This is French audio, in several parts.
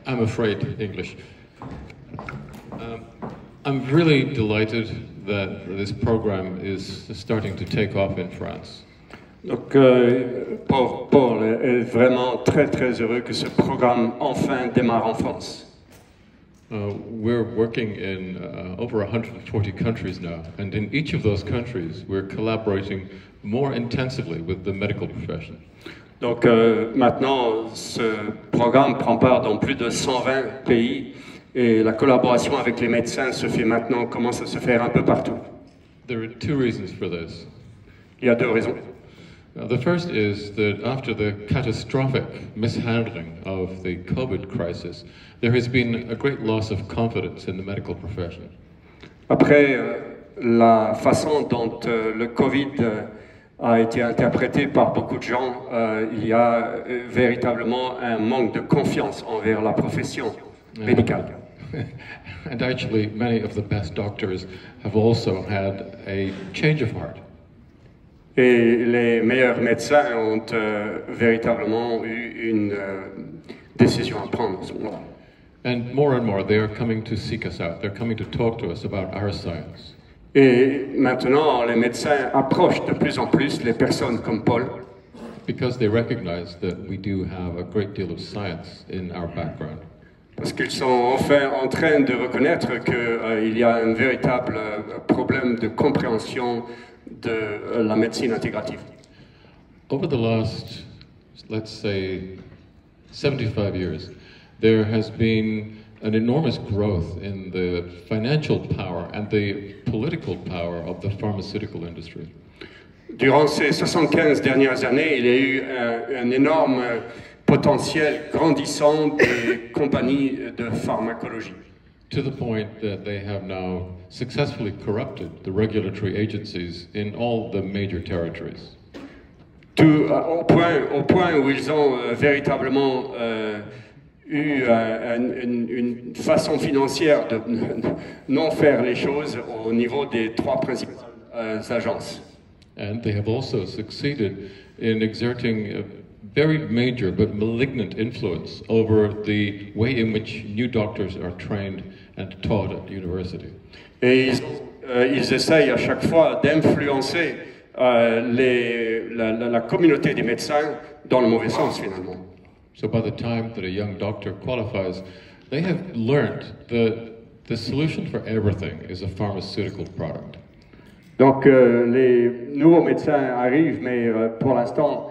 I'm afraid, English. I'm really delighted that this program is starting to take off in France. Donc, Paul est vraiment très très heureux que ce programme enfin démarre en France. We're working in over 140 countries now, and in each of those countries we're collaborating more intensively with the medical profession. Donc maintenant, ce programme prend part dans plus de 120 pays et la collaboration avec les médecins se fait maintenant, commence à se faire un peu partout. There are two reasons for this. Il y a deux raisons. The first is that after the catastrophic mishandling of the COVID crisis, there has been a great loss of confidence in the medical profession. Après la façon dont le Covid a été interprété par beaucoup de gens, il y a véritablement un manque de confiance envers la profession médicale. And actually, many of the best doctors have also had a change of heart. Et les meilleurs médecins ont véritablement eu une décision à prendre à ce moment-là. And more, they are coming to seek us out. They're coming to talk to us about our science. Et maintenant, les médecins approchent de plus en plus les personnes comme Paul. Because they recognize that we do have a great deal of science in our background. Parce qu'ils sont enfin en train de reconnaître qu'il y a un véritable problème de compréhension de la médecine intégrative. Over the last, let's say, 75 years, there has been an enormous growth in the financial power and the political power of the pharmaceutical industry. Durant ces 75 dernières années, il y a eu un énorme potentiel grandissant des compagnies de pharmacologie. To the point that they have now successfully corrupted the regulatory agencies in all the major territories. Au point où ils ont véritablement eu une façon financière de non faire les choses au niveau des trois principales agences. And they have also succeeded in exerting a very major but malignant influence over the way in which new doctors are trained and taught at university. Et ils essayent à chaque fois d'influencer la communauté des médecins dans le mauvais sens finalement. So by the time that a young doctor qualifies, they have learned that the solution for everything is a pharmaceutical product. Donc les nouveaux médecins arrivent, mais pour l'instant,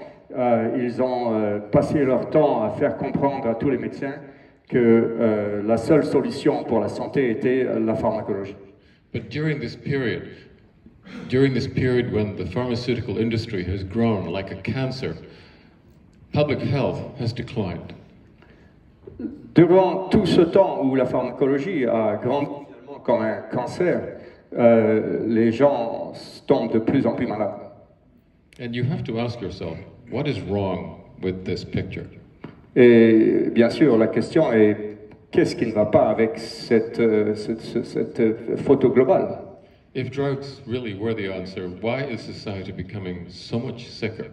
ils ont passé leur temps à faire comprendre à tous les médecins que la seule solution pour la santé était la pharmacologie. But during this period when the pharmaceutical industry has grown like a cancer, public health has declined. Durant tout ce temps où la pharmacologie a grandi comme un cancer, les gens tombent de plus en plus malades. And you have to ask yourself, what is wrong with this picture? Et bien sûr, la question est, qu'est-ce qui ne va pas avec cette photo globale? If drugs really were the answer, why is society becoming so much sicker?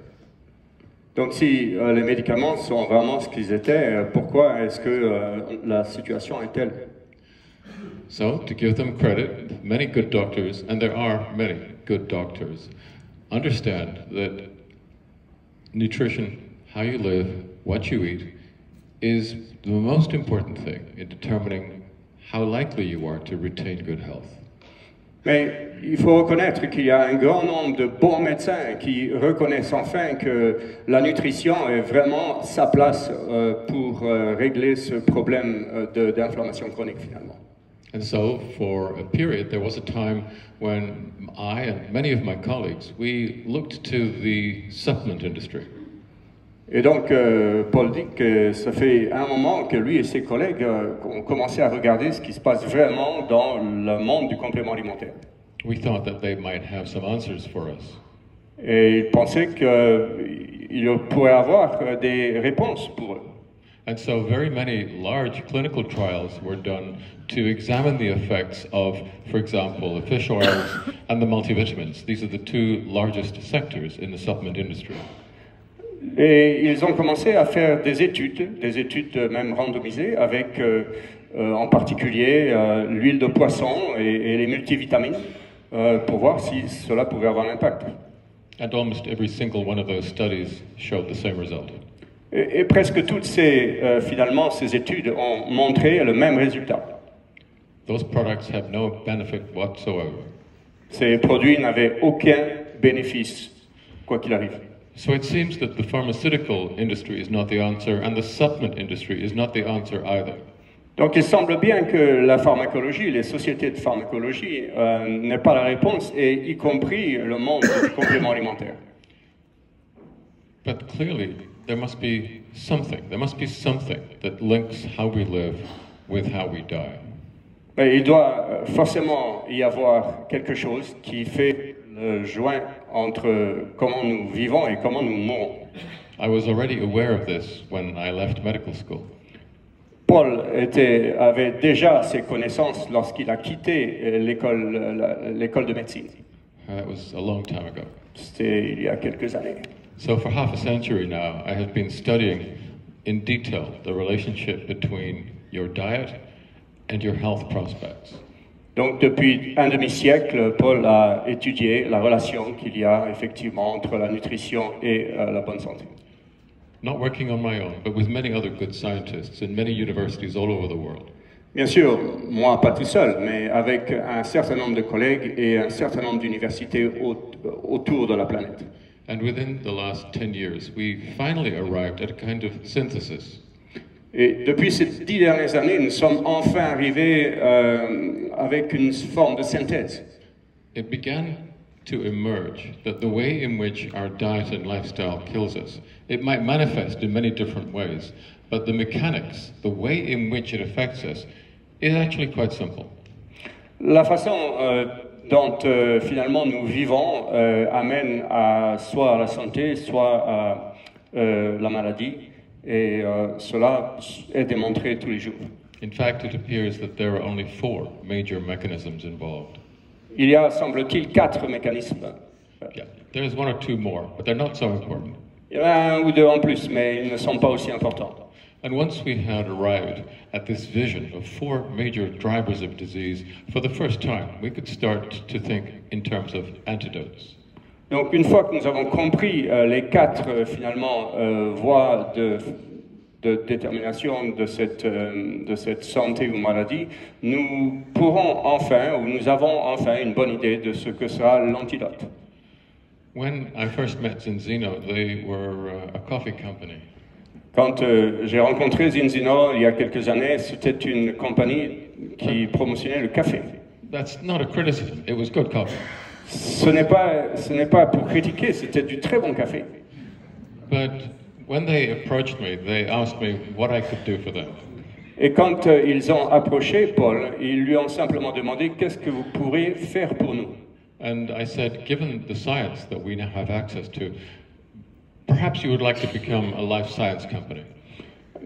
Donc si les médicaments sont vraiment ce qu'ils étaient, pourquoi est-ce que la situation est telle? So, to give them credit, many good doctors, and there are many good doctors, understand that nutrition, how you live, what you eat, is the most important thing in determining how likely you are to retain good health. Mais il faut reconnaître qu'il y a un grand nombre de bons médecins qui reconnaissent enfin que la nutrition est vraiment sa place pour régler ce problème d'inflammation chronique finalement. And so, for a period, there was a time when I and many of my colleagues, we looked to the supplement industry. Et donc, Paul dit que ça fait un moment que lui et ses collègues ont commencé à regarder ce qui se passe vraiment dans le monde du complément alimentaire. We thought that they might have some answers for us. Et ils pensaient qu'il pourrait avoir des réponses pour eux. And so very many large clinical trials were done to examine the effects of, for example, the fish oils and the multivitamins. These are the two largest sectors in the supplement industry. Et ils ont commencé à faire des études même randomisées, avec en particulier l'huile de poisson et les multivitamines, pour voir si cela pouvait avoir un impact. And almost every single one of those studies showed the same result. Et presque toutes finalement, ces études ont montré le même résultat. Those products have no benefit whatsoever. Ces produits n'avaient aucun bénéfice, quoi qu'il arrive. So it seems that the pharmaceutical industry is not the answer, and the supplement industry is not the answer either. Donc il semble bien que la pharmacologie, les sociétés de pharmacologie, n'est pas la réponse, et y compris le monde du complément alimentaire. But clearly, there must be something that links how we live with how we die. Mais il doit forcément y avoir quelque chose qui fait le joint entre comment nous vivons et comment nous mourons. I was already aware of this when I left medical school. Paul avait déjà ces connaissances lorsqu'il a quitté l'école de médecine. That was a long time ago. C'était il y a quelques années. So for half a century now, I have been studying in detail the relationship between your diet and your health prospects. Donc depuis un demi-siècle, Paul a étudié la relation qu'il y a effectivement entre la nutrition et la bonne santé. Not working on my own, but with many other good scientists in many universities all over the world. Bien sûr, moi pas tout seul, mais avec un certain nombre de collègues et un certain nombre d'universités autour de la planète. And within the last 10 years, we finally arrived at a kind of synthesis. Et depuis ces 10 dernières années, nous sommes enfin arrivés avec une forme de synthèse. It began to emerge that the way in which our diet and lifestyle kills us, it might manifest in many different ways, but the mechanics, the way in which it affects us, is actually quite simple. La façon dont finalement nous vivons amène soit à la santé, soit à la maladie, et cela est démontré tous les jours. In fact, it appears that there are only 4 major mechanisms involved. Il y a, semble-t-il, 4 mécanismes. Yeah, there's 1 or 2 more, but they're not so important. Il y en a 1 ou 2 en plus, mais ils ne sont pas aussi importants. And once we had arrived at this vision of 4 major drivers of disease, for the first time, we could start to think in terms of antidotes. Donc, une fois que nous avons compris les 4 finalement voies de détermination de cette santé ou maladie, nous pourrons enfin, ou nous avons enfin une bonne idée de ce que sera l'antidote. When I first met Zinzino, they were a coffee company. Quand j'ai rencontré Zinzino il y a quelques années, c'était une compagnie qui promotionnait le café. That's not a criticism, it was good coffee. Ce n'est pas pour critiquer, c'était du très bon café. But when they approached me, they asked me what I could do for them. Et quand ils ont approché Paul, ils lui ont simplement demandé qu'est-ce que vous pourriez faire pour nous. And I said, given the science that we now have access to, perhaps you would like to become a life science company.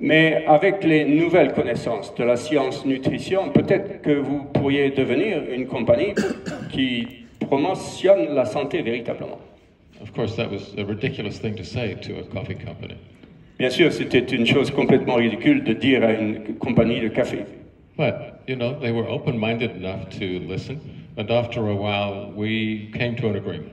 Mais avec les nouvelles connaissances de la science nutrition, peut-être que vous pourriez devenir une compagnie qui promotionne la santé véritablement. Of course, that was a ridiculous thing to say to a coffee company. Bien sûr, c'était une chose complètement ridicule de dire à une compagnie de café. But, you know, they were open-minded enough to listen, and after a while, we came to an agreement.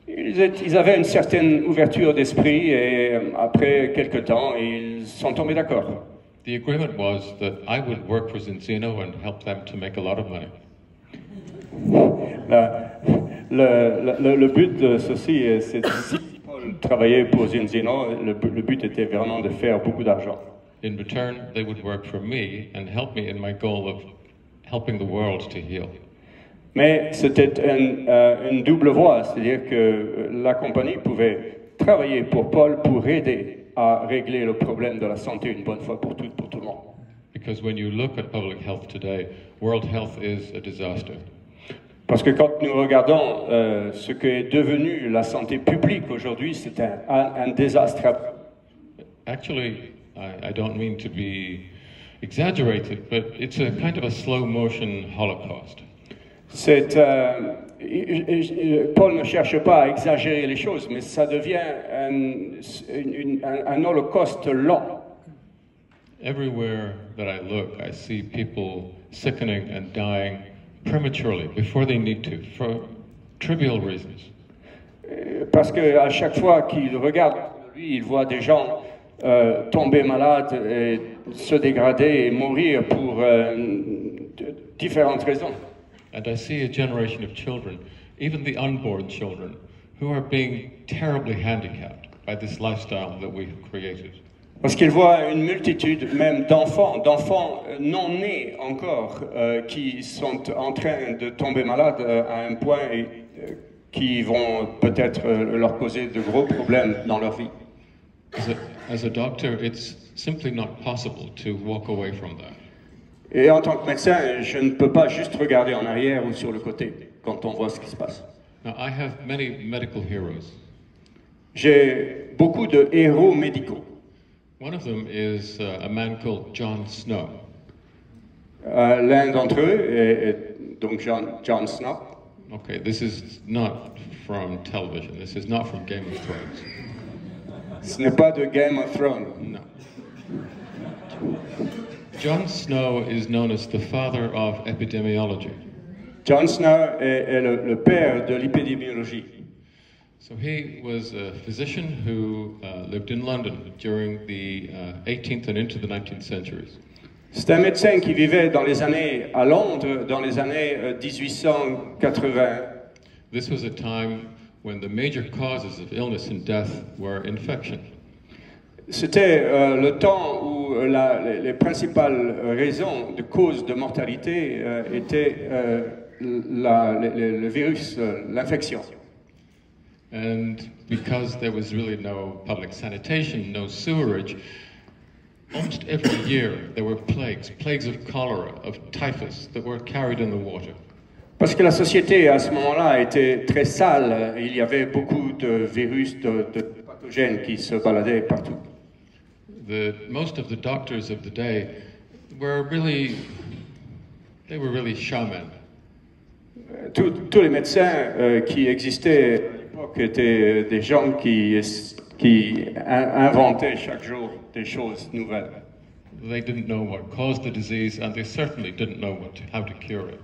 Ils avaient une certaine ouverture d'esprit, et après quelque temps, ils sont tombés d'accord. The agreement was that I would work for Zinzino and help them to make a lot of money. Le but de ceci, c'est si Paul travaillait pour Zinzino, le but était vraiment de faire beaucoup d'argent. In return, they would work for me and help me in my goal of helping the world to heal. Mais c'était une double voie, c'est-à-dire que la compagnie pouvait travailler pour Paul pour aider à régler le problème de la santé une bonne fois pour toutes, pour tout le monde. Because when you look at public health today, world health is a disaster. Parce que quand nous regardons ce qu'est devenu la santé publique aujourd'hui, c'est un désastre. Actually, I don't mean to be exaggerated, but it's a kind of a slow motion Holocaust. C'est Paul ne cherche pas à exagérer les choses, mais ça devient un holocauste lent. Everywhere that I look, I see people sickening and dying prematurely before they need to, for trivial reasons. Parce qu'à chaque fois qu'il regarde lui, il voit des gens tomber malades, et se dégrader et mourir pour différentes raisons. And I see a generation of children, even the unborn children, who are being terribly handicapped by this lifestyle that we've created. Parce qu'il voit une multitude même d'enfants non nés encore, qui sont en train de tomber malades à un point qui vont peut-être leur causer de gros problèmes dans leur vie. As a doctor, it's simply not possible to walk away from that. Et en tant que médecin, je ne peux pas juste regarder en arrière ou sur le côté quand on voit ce qui se passe. Now, I have many medical heroes. J'ai beaucoup de héros médicaux. One of them is a man called John Snow. L'un d'entre eux est donc John Snow. Okay, this is not from television. This is not from Game of Thrones. Ce n'est pas de Game of Thrones. No. John Snow is known as the father of epidemiology. John Snow est le père de l'épidémiologie. So he was a physician who lived in London during the 18th and into the 19th centuries. C'est un médecin qui vivait à Londres dans les années 1880. This was a time when the major causes of illness and death were infection. C'était le temps où les principales raisons de cause de mortalité étaient le virus, l'infection. And because there was really no public sanitation, no sewerage, almost every year there were plagues of cholera, of typhus that were carried in the water. Parce que la société à ce moment-là était très sale, il y avait beaucoup de virus, de pathogènes qui se baladaient partout. Most of the doctors of the day were really shaman. Tous les médecins qui existaient à l'époque étaient des gens qui inventaient chaque jour des choses nouvelles. They didn't know what caused the disease, and they certainly didn't know how to cure it.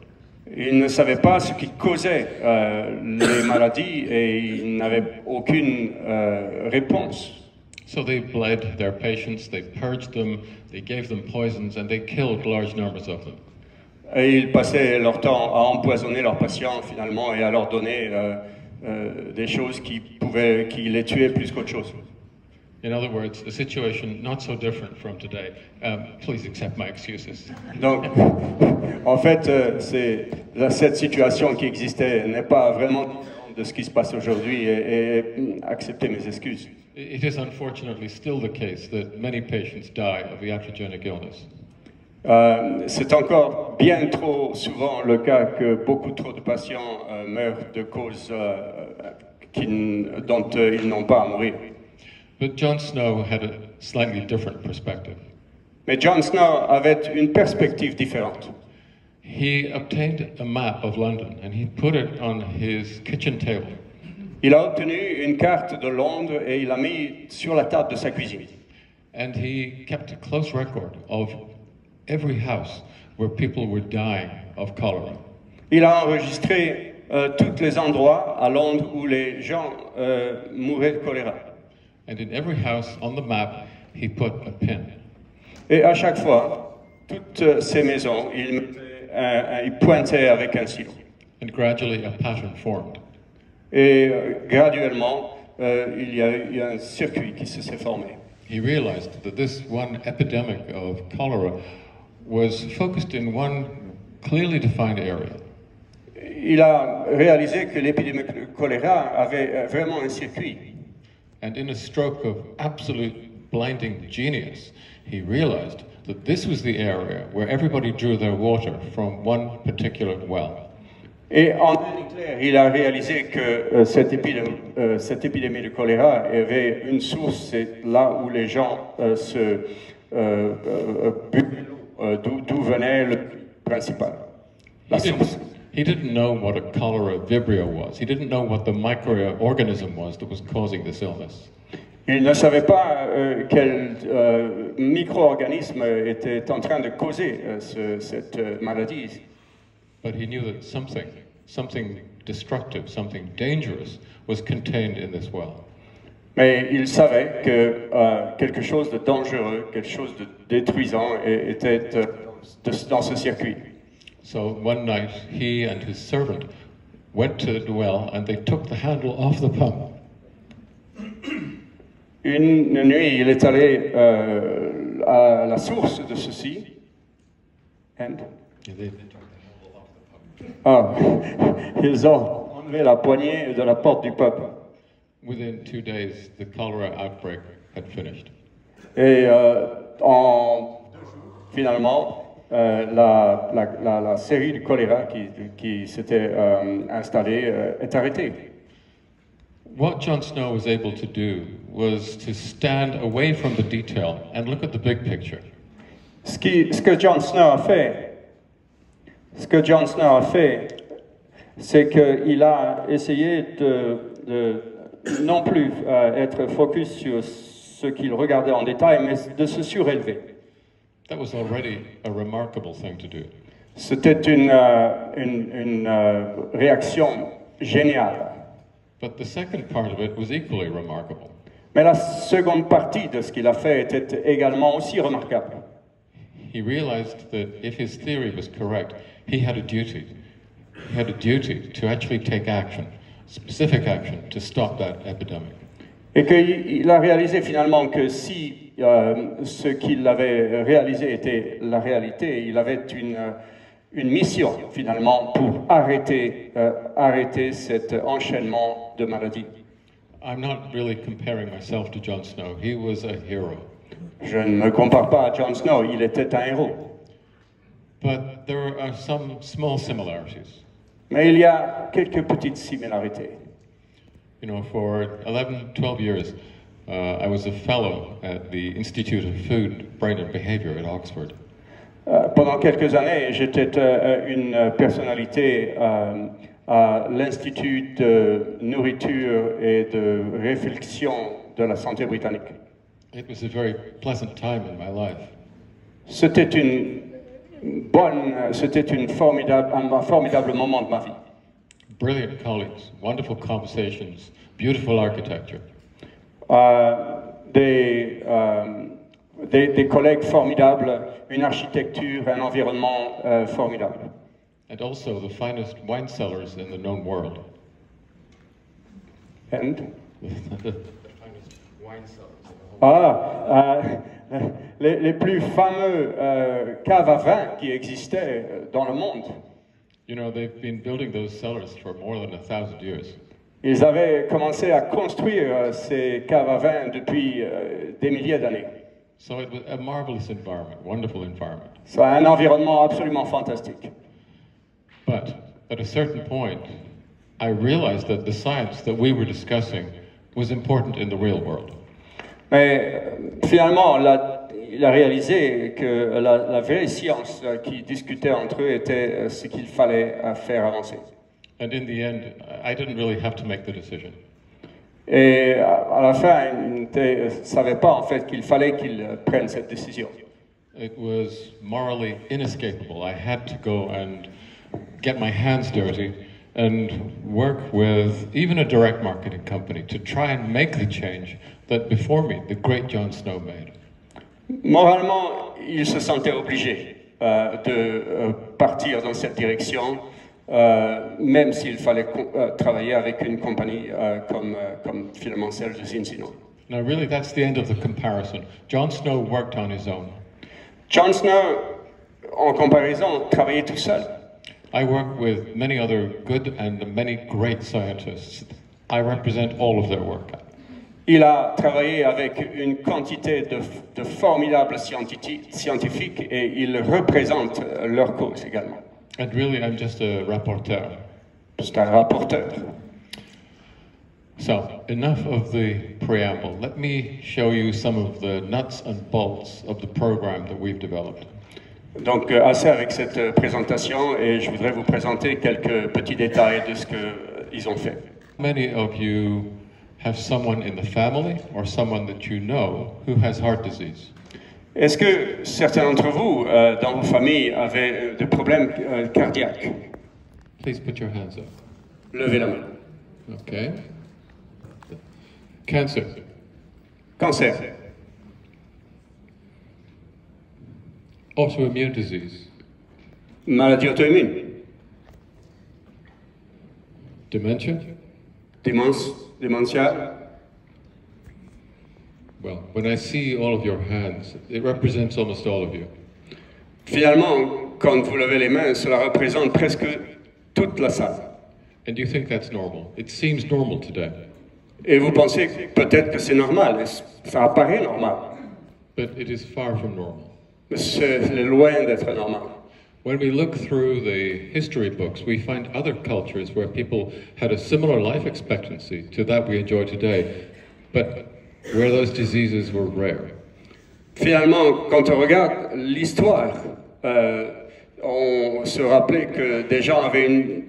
Ils ne savaient pas ce qui causait les maladies et ils n'avaient aucune réponse. So they bled their patients, they purged them, they gave them poisons, and they killed large numbers of them. Et ils passaient leur temps à empoisonner leurs patients finalement et à leur donner des choses qui les tuaient plus qu'autre chose. In other words, a situation not so different from today. Please accept my excuses. Donc, en fait, cette situation qui existait n'est pas vraiment différente de ce qui se passe aujourd'hui et acceptez mes excuses. It is unfortunately still the case that many patients die of iatrogenic illness. C'est encore bien trop souvent le cas que beaucoup trop de patients meurent de causes dont ils n'ont pas à mourir. But John Snow had a slightly different perspective. Mais John Snow avait une perspective différente. He obtained a map of London and he put it on his kitchen table. Il a obtenu une carte de Londres et il l'a mis sur la table de sa cuisine. And he kept a close record of every house where people were dying of cholera. Il a enregistré tous les endroits à Londres où les gens mouraient de choléra. And in every house on the map, he put a pin. Et à chaque fois, toutes ces maisons, il pointait avec un stylo. And gradually a pattern formed. Et graduellement, il y a eu un circuit qui s'est formé. He realized that this one epidemic of cholera was focused in one clearly defined area. Il a réalisé que l'épidémie de choléra avait vraiment un circuit. And in a stroke of absolute blinding genius, he realized that this was the area where everybody drew their water from one particular well. Et en clair, il a réalisé que cette épidémie de choléra avait une source, c'est là où les gens buvaient l'eau, d'où venait le principal, la source. He didn't know what a cholera vibrio was. He didn't know what the microorganism was that was causing this illness. Il ne savait pas quel micro-organisme était en train de causer cette maladie. But he knew that something destructive, something dangerous was contained in this well. Mais il savait que quelque chose de dangereux, quelque chose de détruisant était dans ce circuit. So one night, he and his servant went to the well and they took the handle off the pump. Une nuit, il est allé à la source de ceci. Ils ont enlevé la poignée de la porte du peuple. Within 2 days, the cholera outbreak had finished. Et finalement, la série de choléra qui s'était installée est arrêtée. What John Snow was able to do was to stand away from the detail and look at the big picture. Ce que John Snow a fait, c'est qu'il a essayé de non plus être focus sur ce qu'il regardait en détail, mais de se surélever. That was already a remarkable thing to do. C'était une réaction géniale. But the second part of it was equally remarkable. Mais la seconde partie de ce qu'il a fait était également aussi remarquable. He realized that if his theory was correct, he had a duty. He had a duty to actually take action, specific action, to stop that epidemic. Et qu'il a réalisé finalement que si ce qu'il avait réalisé était la réalité, il avait une mission finalement pour arrêter cet enchaînement de maladies. I'm not really comparing myself to John Snow. He was a hero. Je ne me compare pas à John Snow, il était un héros. But there are some small similarities. Mais il y a quelques petites similarités. You know, for 11, 12 years, I was a fellow at the Institute of Food, Brain and Behavior at Oxford. Pendant quelques années, j'étais une personnalité à l'Institut de nourriture et de réflexion de la santé britannique. It was a very pleasant time in my life. C'était un formidable moment de ma vie. Brilliant colleagues, wonderful conversations, beautiful architecture. Des collègues formidables, une architecture, un environnement formidable. And also the finest wine cellars in the known world. And? The finest wine cellars. Les plus fameux caves à vin qui existaient dans le monde. You know, they've been building those cellars for more than 1,000 years. Ils avaient commencé à construire ces caves à vin depuis des milliers d'années. So it was a marvelous environment, wonderful environment. C'est un environnement absolument fantastique. But at a certain point, I realized that the science that we were discussing was important in the real world. Mais finalement, il a réalisé que la vraie science qui discutait entre eux était ce qu'il fallait faire avancer. And in the end, I didn't really have to make the decision. Et à la fin, il ne savait pas en fait qu'il fallait qu'il prenne cette décision. It was morally inescapable. I had to go and get my hands dirty and work with even a direct marketing company to try and make the change that before me, the great John Snow made. Moralement, il se sentait obligé de partir dans cette direction, même s'il fallait travailler avec une compagnie comme finalement celle de Zinsino. Now really that's the end of the comparison. John Snow worked on his own. John Snow, en comparaison, travaillait tout seul. I work with many other good and many great scientists. I represent all of their work. Il a travaillé avec une quantité de formidables scientifiques et il représente leur cause également. And really, I'm just a rapporteur. C'est un rapporteur. So, enough of the preamble. Let me show you some of the nuts and bolts of the program that we've developed. Donc, assez avec cette présentation, et je voudrais vous présenter quelques petits détails de ce qu'ils ont fait. Many of you have someone in the family or someone that you know who has heart disease. Est-ce que certains d'entre vous, dans vos familles, avaient des problèmes cardiaques? Please put your hands up. Levez la main. Okay. Cancer. Cancer. Autoimmune disease. Maladie auto-immune. Dementia. Démentia. Well, when I see all of your hands, it represents almost all of you. Finalement, quand vous levez les mains, cela représente presque toute la salle. And you think that's normal. It seems normal today. Et vous pensez peut-être que c'est normal, ça apparaît normal. But it is far from normal. Mais c'est loin d'être normal. When we look through the history books, we find other cultures where people had a similar life expectancy to that we enjoy today, but where those diseases were rare. Finalement, quand on regarde l'histoire, on se rappelait que des gens avaient une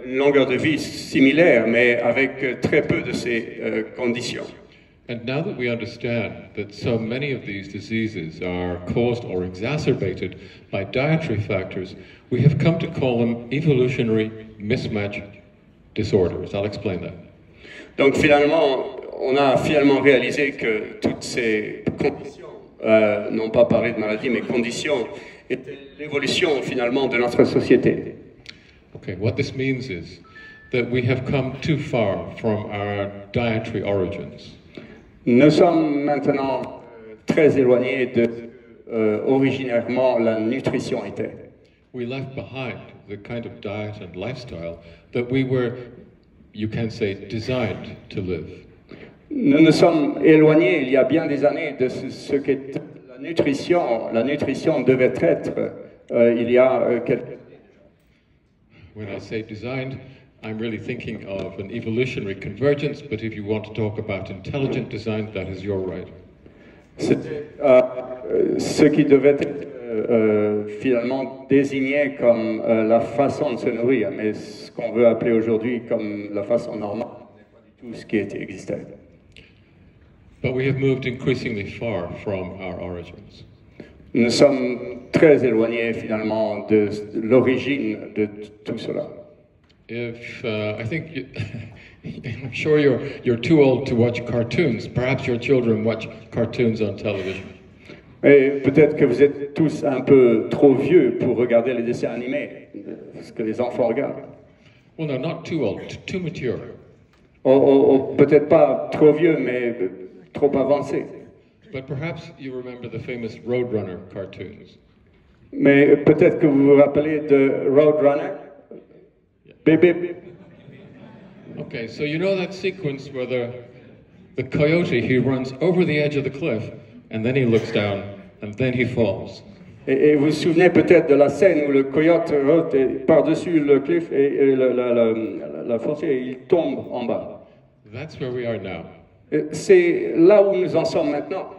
longueur de vie similaire, mais avec très peu de ces conditions. And now that we understand that so many of these diseases are caused or exacerbated by dietary factors, we have come to call them evolutionary mismatch disorders. I'll explain that. Donc finalement, on a finalement réalisé que toutes ces conditions, non pas parler de maladie, mais conditions, étaient l'évolution finalement de notre société. Okay, what this means is that we have come too far from our dietary origins. Nous sommes maintenant très éloignés de originairement la nutrition était. We left behind the kind of diet and lifestyle that we were, you can say, designed to live. Nous nous sommes éloignés il y a bien des années de ce qu'est la nutrition. La nutrition devait être il y a quelques... When I say designed, I'm really thinking of an evolutionary convergence, but if you want to talk about intelligent design, that is your right. C'était ce qui devait être finalement désigné comme la façon de se nourrir, mais ce qu'on veut appeler aujourd'hui comme la façon normale n'est pas du tout ce qui existait. But we have moved increasingly far from our origins. Nous sommes très éloignés finalement de l'origine de tout cela. If I think I'm sure you're too old to watch cartoons. Perhaps your children watch cartoons on television. Et peut-être que vous êtes tous un peu trop vieux pour regarder les dessins animés, ce que les enfants regardent. Well, no, not too old, too mature. Peut-être pas trop vieux, mais trop avancé. But perhaps you remember the famous Roadrunner cartoons. Mais peut-être que vous vous rappelez de Roadrunner. Beep, beep. Okay, so you know that sequence where the coyote, he runs over the edge of the cliff, and then he looks down, and then he falls. Et vous vous souvenez peut-être de la scène où le coyote rote par-dessus le cliff et la fossé, et il tombe en bas. That's where we are now. C'est là où nous en sommes maintenant.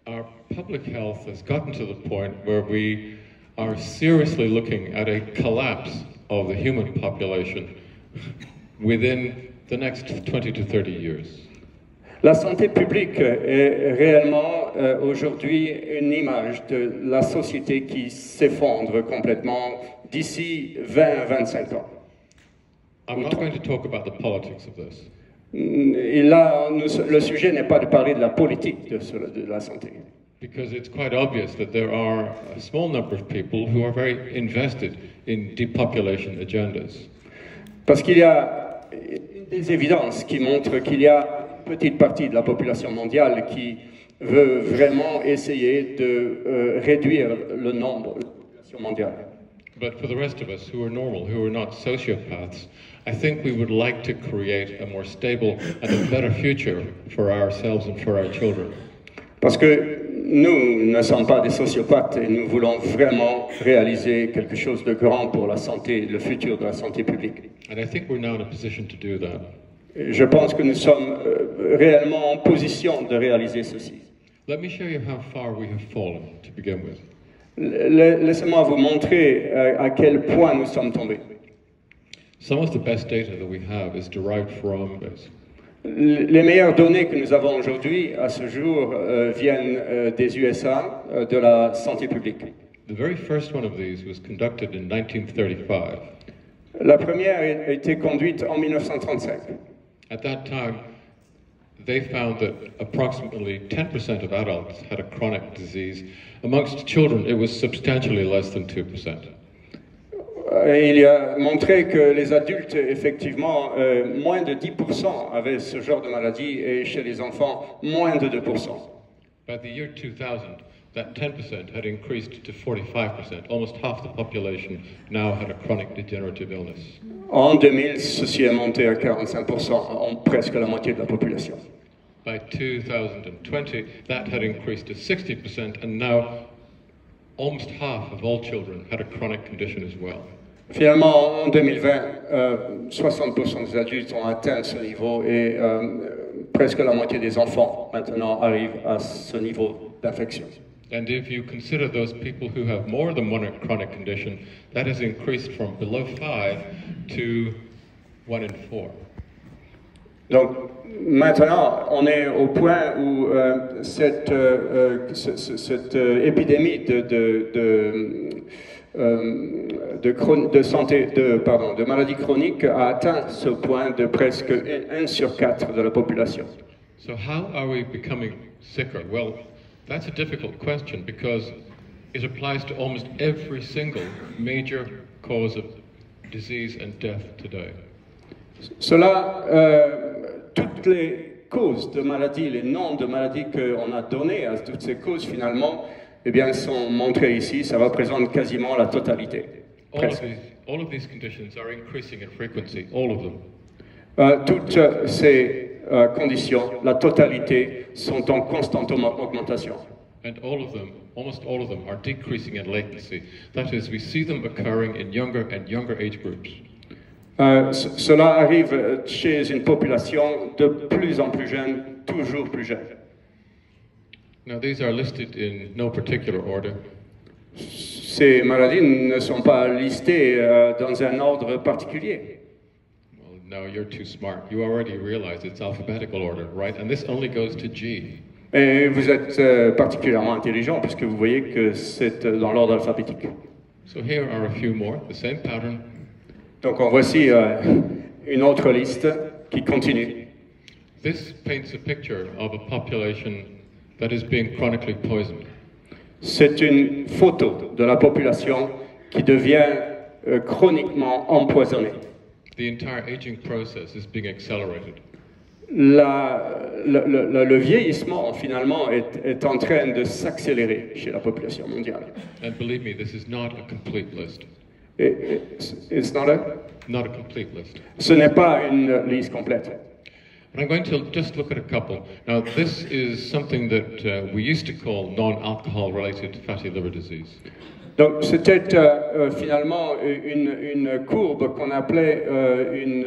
Our public health has gotten to the point where we are seriously looking at a collapse of the human population within the next 20 to 30 years. La santé publique est réellement aujourd'hui une image de la société qui s'effondre complètement d'ici 20 à 25 ans. I'm not going to talk about the politics of this. Et là, le sujet n'est pas de parler de la politique de la santé. Because it's quite obvious that there are a small number of people who are very invested in depopulation agendas. Parce qu'il y a des évidences qui montrent qu'il y a une petite partie de la population mondiale qui veut vraiment essayer de réduire le nombre de la population mondiale. But for the rest of us who are normal, who are not sociopaths, I think we would like to create a more stable and a better future for ourselves and for our children. Parce que nous ne sommes pas des sociopathes et nous voulons vraiment réaliser quelque chose de grand pour la santé, le futur de la santé publique. And I think we're now in a position to do that. Je pense que nous sommes réellement en position de réaliser ceci. Let me show you how far we have fallen to begin with. Laissez-moi vous montrer à quel point nous sommes tombés. Some of the best data that we have is derived from Les meilleures données que nous avons aujourd'hui, à ce jour, viennent des USA, de la santé publique. The very first one of these was conducted in 1935. La première a été conduite en 1935. At that time, they found that approximately 10% of adults had a chronic disease. Amongst children, it was substantially less than 2%. Il a montré que les adultes, effectivement, moins de 10% avaient ce genre de maladie, et chez les enfants, moins de 2%. By the year 2000, that 10% had increased to 45%. Almost half the population now had a chronic degenerative illness. En 2000, ceci est monté à 45%, en presque la moitié de la population. By 2020, that had increased to 60%, and now almost half of all children had a chronic condition as well. Finalement, en 2020, 60% des adultes ont atteint ce niveau, et presque la moitié des enfants maintenant arrivent à ce niveau d'infection. And if you consider those people who have more than one chronic condition, that has increased from below 5 to 1 in 4. Donc maintenant, on est au point où cette épidémie de maladies chroniques a atteint ce point de presque 1 sur 4 de la population. So how are we becoming sicker? Well, that's a difficult question because it applies to almost every single major cause of disease and death today. Cela, toutes les causes de maladies, les noms de maladies qu'on a donnés à toutes ces causes finalement, eh bien, sont montrés ici. Ça représente quasiment la totalité. All of these conditions are increasing in frequency, all of them. Toutes ces conditions, la totalité, sont en constante augmentation. And all of them, almost all of them, are decreasing in latency. That is, we see them occurring in younger and younger age groups. Cela arrive chez une population de plus en plus jeune, toujours plus jeune. Now, these are listed in no particular order. Ces maladies ne sont pas listées dans un ordre particulier. Well, no, you're too smart. You already realize it's alphabetical order, right? And this only goes to G. Et vous êtes particulièrement intelligent puisque vous voyez que c'est dans l'ordre alphabétique. So here are a few more, the same pattern. Donc en voici une autre liste qui continue. This paints a picture of a population that is being chronically poisoned. C'est une photo de la population qui devient chroniquement empoisonnée. The entire aging process is being accelerated. Le vieillissement, finalement, est en train de s'accélérer chez la population mondiale. And believe me, this is not a complete list. It's not a complete list. Ce n'est pas une liste complète. But I'm going to just look at a couple. Now, this is something that we used to call non-alcohol related fatty liver disease. Donc, c'était finalement une courbe qu'on appelait une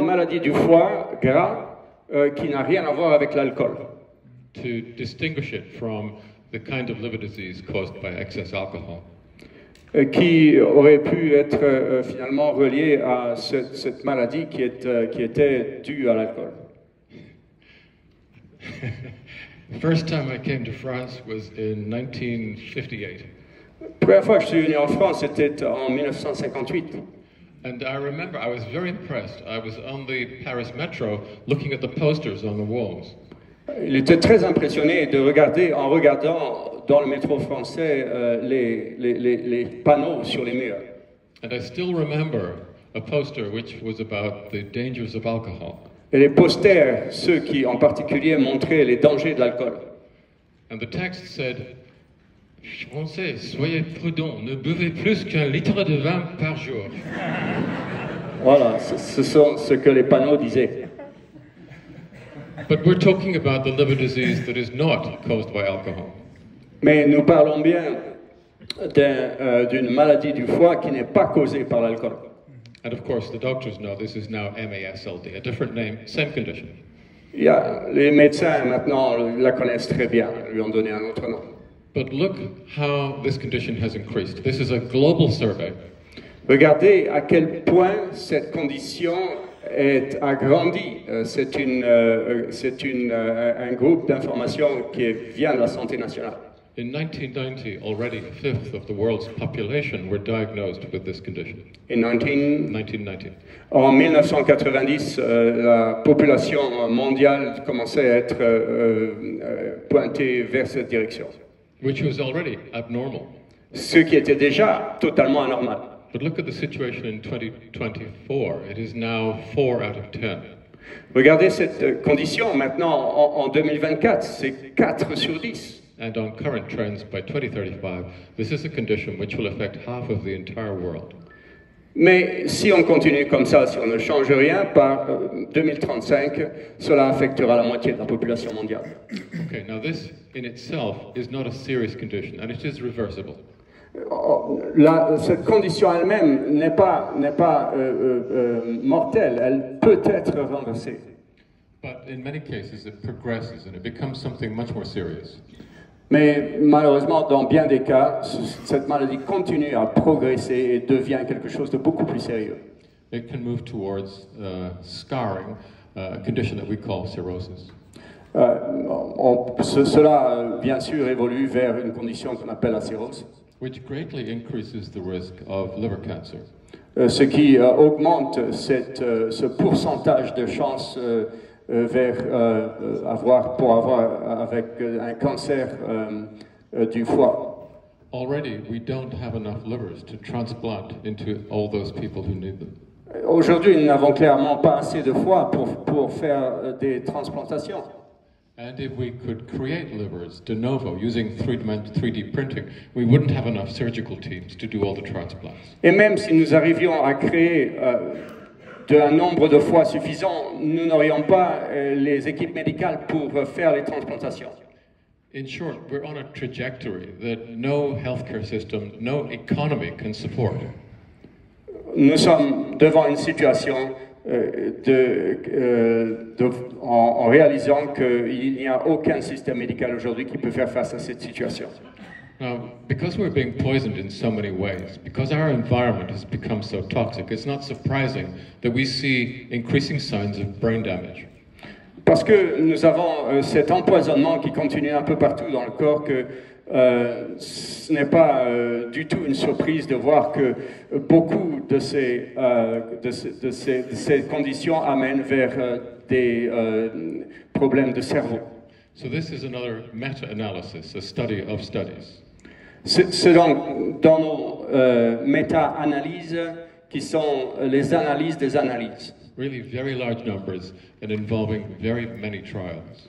maladie du foie gras qui n'a rien à voir avec l'alcool. To distinguish it from the kind of liver disease caused by excess alcohol. Qui aurait pu être finalement relié à cette maladie qui était due à l'alcool. The first time I came to France was in 1958. La première fois que je suis venu en France, c'était en 1958. And I remember I was very impressed. I was on the Paris metro looking at the posters on the walls. Il était très impressionné de regarder, en regardant dans le métro français les panneaux sur les murs. And I still remember a poster which was about the dangers of alcohol. Et les posters, ceux qui en particulier montraient les dangers de l'alcool. And the text said, Français, soyez prudents, ne buvez plus qu'1 litre de vin par jour. Voilà, ce sont ce que les panneaux disaient. But we're talking about the liver disease that is not caused by alcohol. Mais nous parlons bien d'une maladie du foie qui n'est pas causée par l'alcool. And of course, the doctors know this is now MASLD, a different name, same condition. Les médecins maintenant la connaissent très bien, lui ont donné un autre nom. But look how this condition has increased. This is a global survey. Regardez à quel point cette condition est agrandie. C'est un groupe d'informations qui vient de la santé nationale. In 1990, already a fifth of the world's population were diagnosed with this condition. In 1990. En 1990, la population mondiale commençait à être pointée vers cette direction. Which was already abnormal. Ce qui était déjà totalement anormal. But look at the situation in 2024. It is now 4 out of 10. Regardez cette condition maintenant en 2024, c'est 4 sur 10. And on current trends, by 2035, this is a condition which will affect half of the entire world. Mais si on continue comme ça, si on ne change rien, par 2035, cela affectera la moitié de la population mondiale. Okay, now this in itself is not a serious condition, and it is reversible. Cette condition elle-même n'est pas mortelle, elle peut être renversée. But in many cases, it progresses and it becomes something much more serious. Mais malheureusement, dans bien des cas, cette maladie continue à progresser et devient quelque chose de beaucoup plus sérieux. It can move towards scarring, a condition that we call cirrhosis. Cela, bien sûr, évolue vers une condition qu'on appelle la cirrhose. Which greatly increases the risk of liver cancer. Ce qui augmente ce pourcentage de chances pour avoir avec un cancer du foie. Already, we don't have enough livers to transplant into all those people who need them. Aujourd'hui, nous n'avons clairement pas assez de foie pour faire des transplantations. And if we could create livers de novo using 3D printing, we wouldn't have enough surgical teams to do all the transplants. Et même si nous arrivions à créer un nombre de foie suffisant, nous n'aurions pas les équipes médicales pour faire les transplantations. In short, we're on a trajectory that no healthcare system, no economy can support. Nous sommes devant une situation en réalisant qu'il n'y a aucun système médical aujourd'hui qui peut faire face à cette situation. Now, because we're being poisoned in so many ways, because our environment has become so toxic, it's not surprising that we see increasing signs of brain damage. Parce que nous avons cet empoisonnement qui continue un peu partout dans le corps, que ce n'est pas du tout une surprise de voir que beaucoup de ces conditions amènent vers des problèmes de cerveau. So this is another meta-analysis, a study of studies. C'est donc dans nos méta-analyses qui sont les analyses des analyses. Really very large numbers and involving very many trials.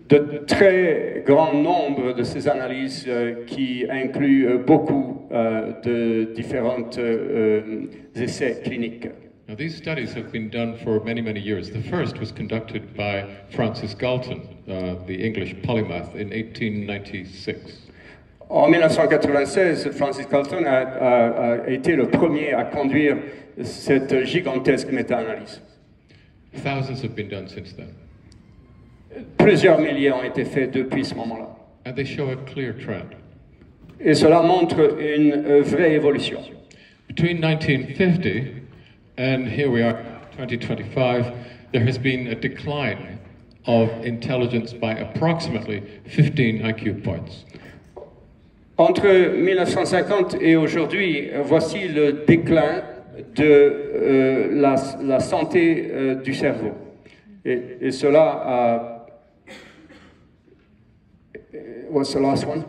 De très grands nombres de ces analyses qui incluent beaucoup de différents essais cliniques. Now these studies have been done for many, many years. The first was conducted by Francis Galton, the English polymath, in 1896. En 1996, Francis Galton a été le premier à conduire cette gigantesque méta-analyse. Thousands have been done since then. Plusieurs milliers ont été faits depuis ce moment-là. And they show a clear trend. Et cela montre une vraie évolution. Between 1950 and here we are, 2025, there has been a decline of intelligence by approximately 15 IQ points. Entre 1950 et aujourd'hui, voici le déclin de la santé du cerveau. Et cela a... What's the last one?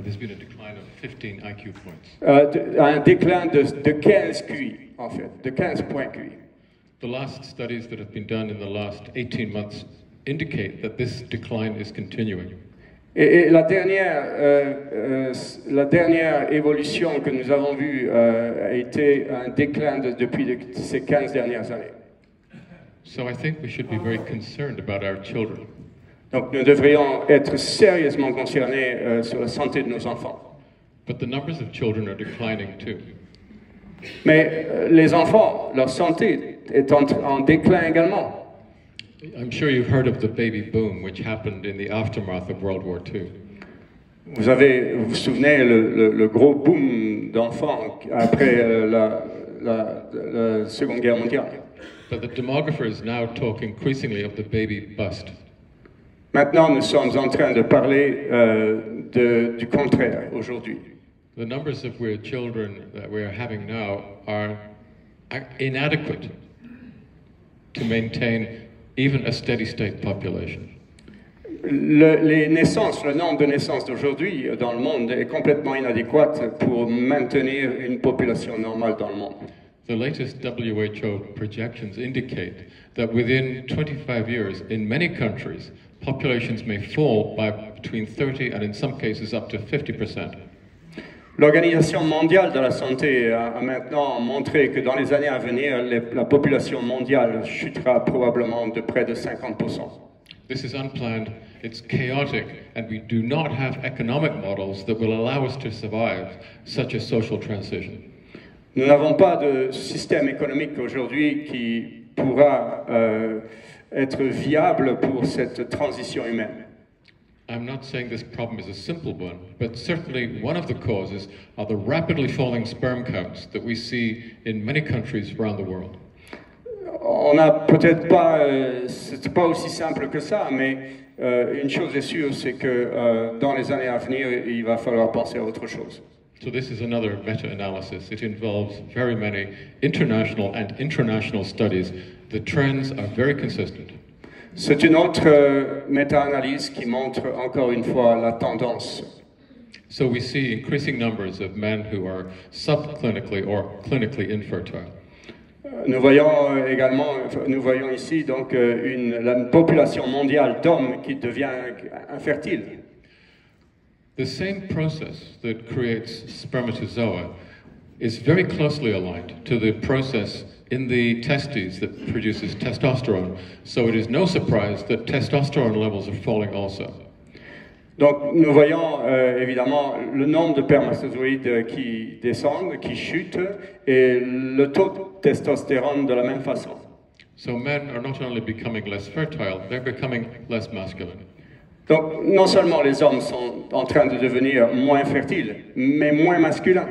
There's been a decline of 15 IQ points. Un déclin de 15 QI, en fait, de 15 points QI. The last studies that have been done in the last 18 months indicate that this decline is continuing. Et la dernière évolution que nous avons vue a été un déclin depuis ces 15 dernières années. So I think we should be very concerned about our children. Donc nous devrions être sérieusement concernés sur la santé de nos enfants. But the numbers of children are declining too. Mais les enfants, leur santé est en déclin également. I'm sure you've heard of the baby boom, which happened in the aftermath of World War II. Vous vous souvenez le gros boom d'enfants après la Seconde Guerre mondiale. But the demographers now talk increasingly of the baby bust. Maintenant, nous sommes en train de parler du contraire aujourd'hui. The numbers of children that we are having now are inadequate to maintain even a steady state population. Le nombre de naissances d'aujourd'hui dans le monde est complètement inadéquat pour maintenir une population normale dans le monde. The latest WHO projections indicate that within 25 years, in many countries, populations may fall by between 30 and in some cases up to 50%. L'Organisation mondiale de la santé a maintenant montré que dans les années à venir, la population mondiale chutera probablement de près de 50%. This is unplanned, it's chaotic, and we do not have economic models that will allow us to survive such a social transition. Nous n'avons pas de système économique aujourd'hui qui pourra être viable pour cette transition humaine. I'm not saying this problem is a simple one, but certainly one of the causes are the rapidly falling sperm counts that we see in many countries around the world. On n'a peut-être pas, c'est pas aussi simple que ça, mais une chose est sûre, c'est que dans les années à venir, il va falloir penser à autre chose. So this is another meta-analysis. It involves very many international and intranational studies. The trends are very consistent. C'est une autre méta-analyse qui montre encore une fois la tendance. So we see increasing numbers of men who are subclinically or clinically infertile. Nous voyons ici donc la population mondiale d'hommes qui devient infertile. The same process that creates spermatozoa is very closely aligned to the process in the testes that produces testosterone, so it is no surprise that testosterone levels are falling also. Donc nous voyons évidemment le nombre de spermatozoïdes qui descendent, qui chutent, et le taux de testostérone de la même façon. So men are not only becoming less fertile, they're becoming less masculine. Donc non seulement les hommes sont en train de devenir moins fertiles, mais moins masculins.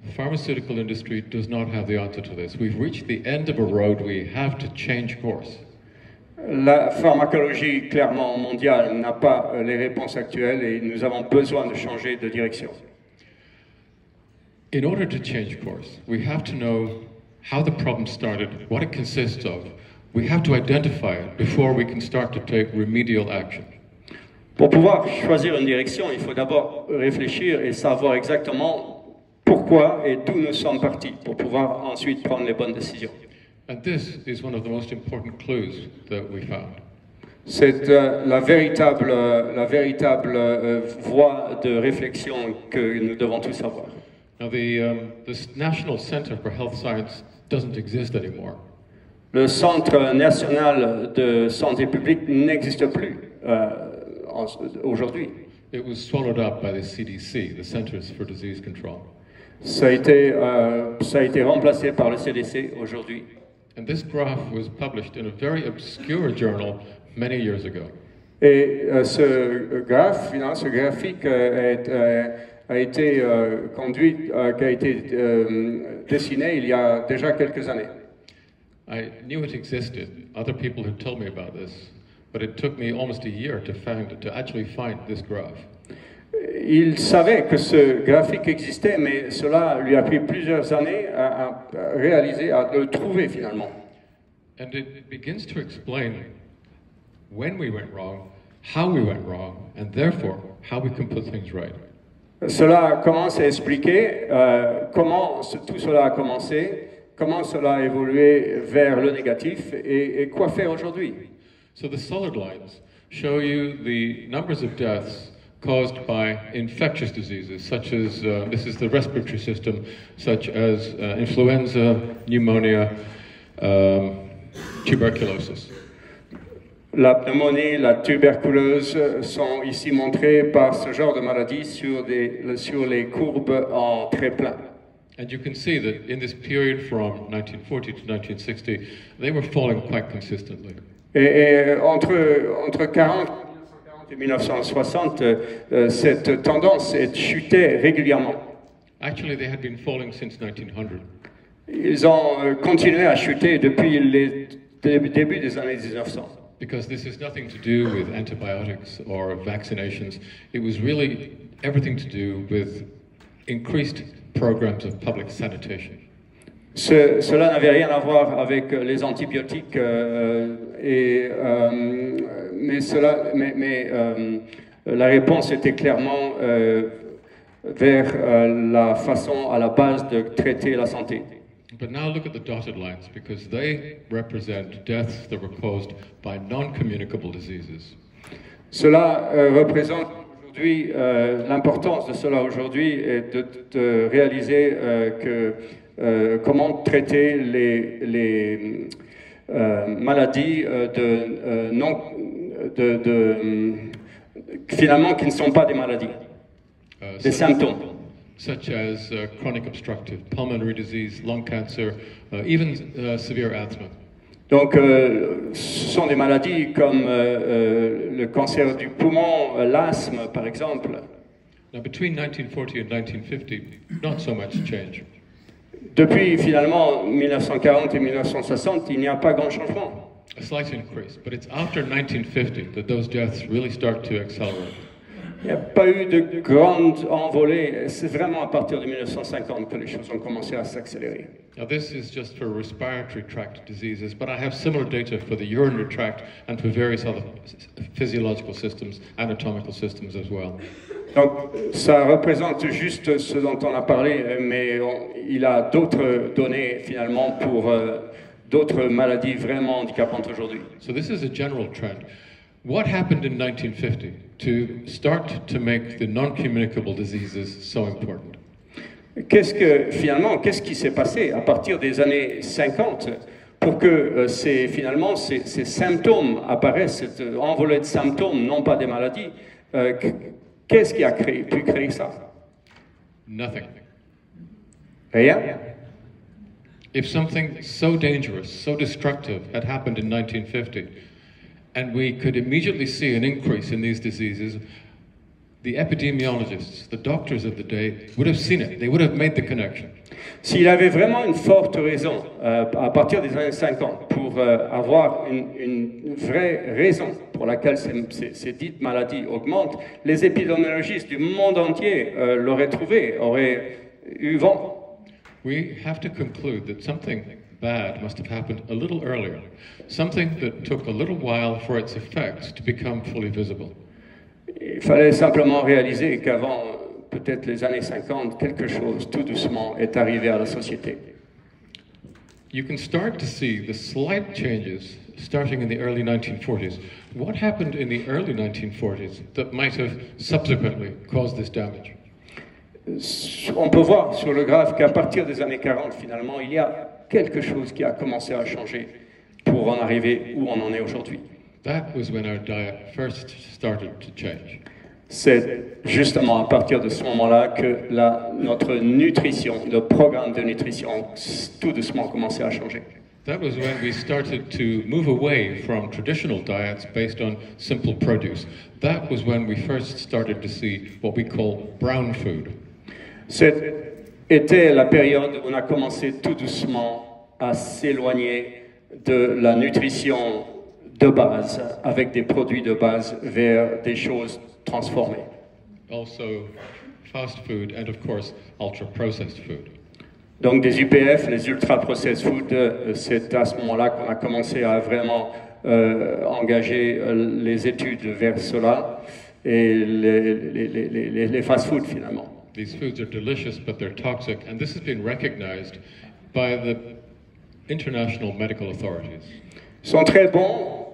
The pharmaceutical industry does not have the answer to this. We've reached the end of a road. We have to change course. La pharmacologie, clairement mondiale, n'a pas les réponses actuelles et nous avons besoin de changer de direction. In order to change course, we have to know how the problem started, what it consists of. We have to identify it before we can start to take remedial action. Pour pouvoir choisir une direction, il faut d'abord réfléchir et savoir exactement pourquoi et d'où nous sommes partis pour pouvoir ensuite prendre les bonnes décisions. And this is one of the most important clues that we found. C'est la véritable voie de réflexion que nous devons tous avoir. Now, the National Center for Health Science doesn't exist anymore. Le Centre national de santé publique n'existe plus aujourd'hui. It was swallowed up by the CDC, the Centers for Disease Control. Ça a été remplacé par le CDC aujourd'hui. And this graph was published in a very obscure journal many years ago. Et ce graphique a été dessiné il y a déjà quelques années. I knew it existed. Other people had told me about this, but it took me almost a year to actually find this graph. Il savait que ce graphique existait, mais cela lui a pris plusieurs années à réaliser, à le trouver finalement. And it begins to explain when we went wrong, how we went wrong, and therefore how we can put things right. Cela commence à expliquer comment tout cela a commencé, comment cela a évolué vers le négatif et quoi faire aujourd'hui. So the solid lines show you the numbers of deaths caused by infectious diseases, such as, this is the respiratory system, such as influenza, pneumonia, tuberculosis. La pneumonie, la tuberculose sont ici montrées par ce genre de maladies sur les courbes en très plein. And you can see that in this period from 1940 to 1960, they were falling quite consistently. Et entre 1940 et 1960, cette tendance chutait régulièrement. Actually, they had been falling since 1900. Ils ont continué à chuter depuis les débuts des années 1900. Because this has nothing to do with antibiotics or vaccinations. It was really everything to do with increased programs of public sanitation. Cela n'avait rien à voir avec les antibiotiques, mais la réponse était clairement vers la façon à la base de traiter la santé. But now look at the dotted lines, because they represent deaths that were caused by non-communicable diseases. Cela représente aujourd'hui, l'importance de cela aujourd'hui est de réaliser comment traiter les maladies finalement qui ne sont pas des maladies, des symptômes. Such as chronic obstructive pulmonary disease, lung cancer, even severe asthma. Donc, ce sont des maladies comme le cancer du poumon, l'asthme, par exemple. Now, between 1940 and 1950, not so much change. Depuis finalement 1940 et 1960, il n'y a pas grand changement. A slight increase, but it's after 1950 that those deaths really start to accelerate. Il n'y a pas eu de grande envolée. C'est vraiment à partir de 1950 que les choses ont commencé à s'accélérer. Now this is just for respiratory tract diseases, but I have similar data for the urinary tract and for various other physiological systems, anatomical systems as well. Donc ça représente juste ce dont on a parlé, mais il a d'autres données finalement pour d'autres maladies vraiment handicapantes aujourd'hui. So this is a general trend. What happened in 1950 to start to make the non-communicable diseases so important? Qu'est-ce qui s'est passé à partir des années 50 pour que ces symptômes apparaissent, cette envolée de symptômes, non pas des maladies? Qu'est-ce qui a pu créer ça? Nothing. Rien. If something so dangerous, so destructive had happened in 1950, and we could immediately see an increase in these diseases, the epidemiologists, the doctors of the day, would have seen it. They would have made the connection. S'il avait vraiment une forte raison, à partir des années 50, pour avoir une vraie raison pour laquelle ces dites maladies augmentent, les épidémiologistes du monde entier l'auraient trouvé, auraient eu vent. We have to conclude that something bad must have happened a little earlier, something that took a little while for its effects to become fully visible. Il fallait simplement réaliser qu'avant peut-être les années 50, quelque chose tout doucement est arrivé à la société. You can start to see the slight changes starting in the early 1940s. What happened in the early 1940s that might have subsequently caused this damage? On peut voir sur le graphe qu'à partir des années 40, finalement, il y a quelque chose qui a commencé à changer pour en arriver où on en est aujourd'hui. That was when our diet first started to change. C'est justement à partir de ce moment-là que notre nutrition, le programme de nutrition, tout doucement commençait à changer. That was when we started to move away from traditional diets based on simple produce. That was when we first started to see what we call brown food. C'était la période où on a commencé tout doucement à s'éloigner de la nutrition de base, avec des produits de base, vers des choses transformées. Also, fast food and of course, ultra-processed food. Donc des UPF, les ultra-processed food, c'est à ce moment-là qu'on a commencé à vraiment engager les études vers cela et les fast-food finalement. These foods are delicious, but they're toxic, and this has been recognized by the international medical authorities. Ils sont très bons,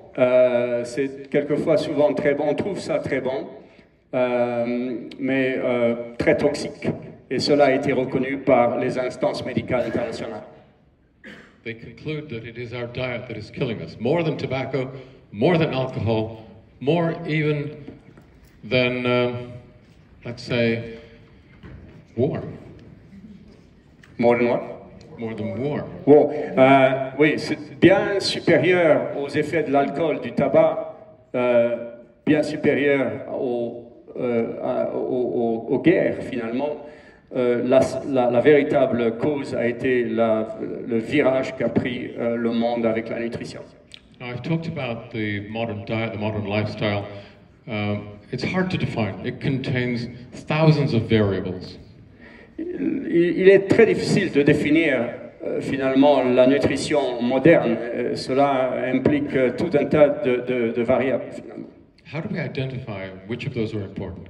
c'est quelquefois souvent très bon, on trouve ça très bon, mais très toxique. Et cela a été reconnu par les instances médicales internationales. They conclude that it is our diet that is killing us, more than tobacco, more than alcohol, more even than, let's say, war. More than what? More than war. Bon, oui, c'est bien supérieur aux effets de l'alcool, du tabac, bien supérieur aux guerres finalement. La véritable cause a été le virage qu'a pris le monde avec la nutrition. Now, I've talked about the modern diet, the modern lifestyle. It's hard to define. It contains thousands of variables. Il est très difficile de définir finalement la nutrition moderne. Cela implique tout un tas de variables finalement. How do we identify which of those are important?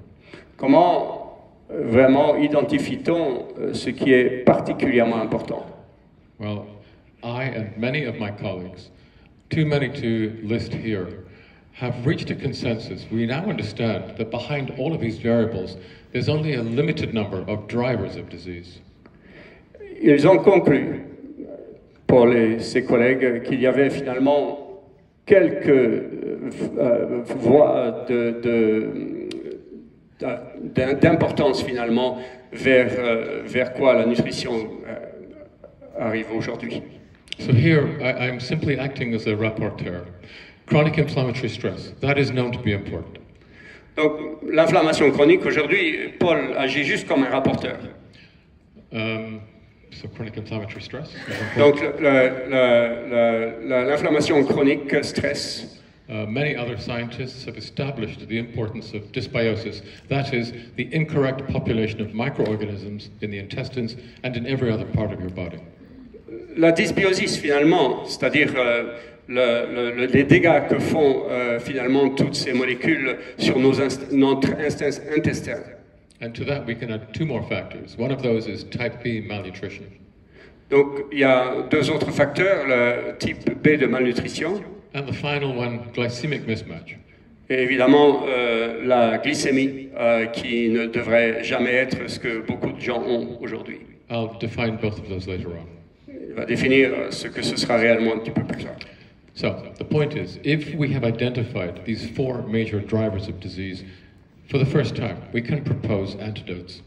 Comment vraiment identifie-t-on ce qui est particulièrement important? Well, I and many of my colleagues, too many to list here, have reached a consensus. We now understand that behind all of these variables, there's only a limited number of drivers of disease. Ils ont conclu, pour ses collègues, qu'il y avait finalement quelques voies d'importance finalement vers quoi la nutrition arrive aujourd'hui. So here, I'm simply acting as a rapporteur. Chronic inflammatory stress, that is known to be important. Donc, l'inflammation chronique, aujourd'hui, Paul agit juste comme un rapporteur. So chronic inflammatory stress. Donc, l'inflammation chronique, stress. Many other scientists have established the importance of dysbiosis, that is, the incorrect population of microorganisms in the intestines and in every other part of your body. La dysbiosis, finalement, c'est-à-dire les dégâts que font finalement toutes ces molécules sur notre intestin. And to that we can add two more factors. One of those is type B malnutrition. Donc il y a deux autres facteurs, le type B de malnutrition. And the final one, glycemic mismatch. Et évidemment la glycémie qui ne devrait jamais être ce que beaucoup de gens ont aujourd'hui. I'll define both of those later on. Il va définir ce que ce sera réellement un petit peu plus tard. So the point is, if we have identified these four major drivers of disease, for the first time, we can propose antidotes.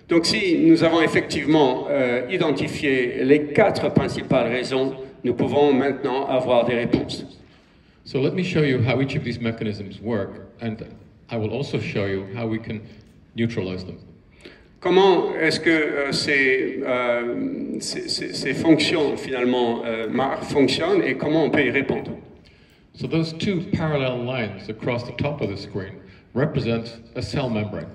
Donc si nous avons effectivement identifié les quatre principales raisons, nous pouvons maintenant avoir des réponses. So let me show you how each of these mechanisms work, and I will also show you how we can neutralize them. Comment est-ce que ces fonctions finalement fonctionnent et comment on peut y répondre? So those two parallel lines across the top of the screen represent a cell membrane.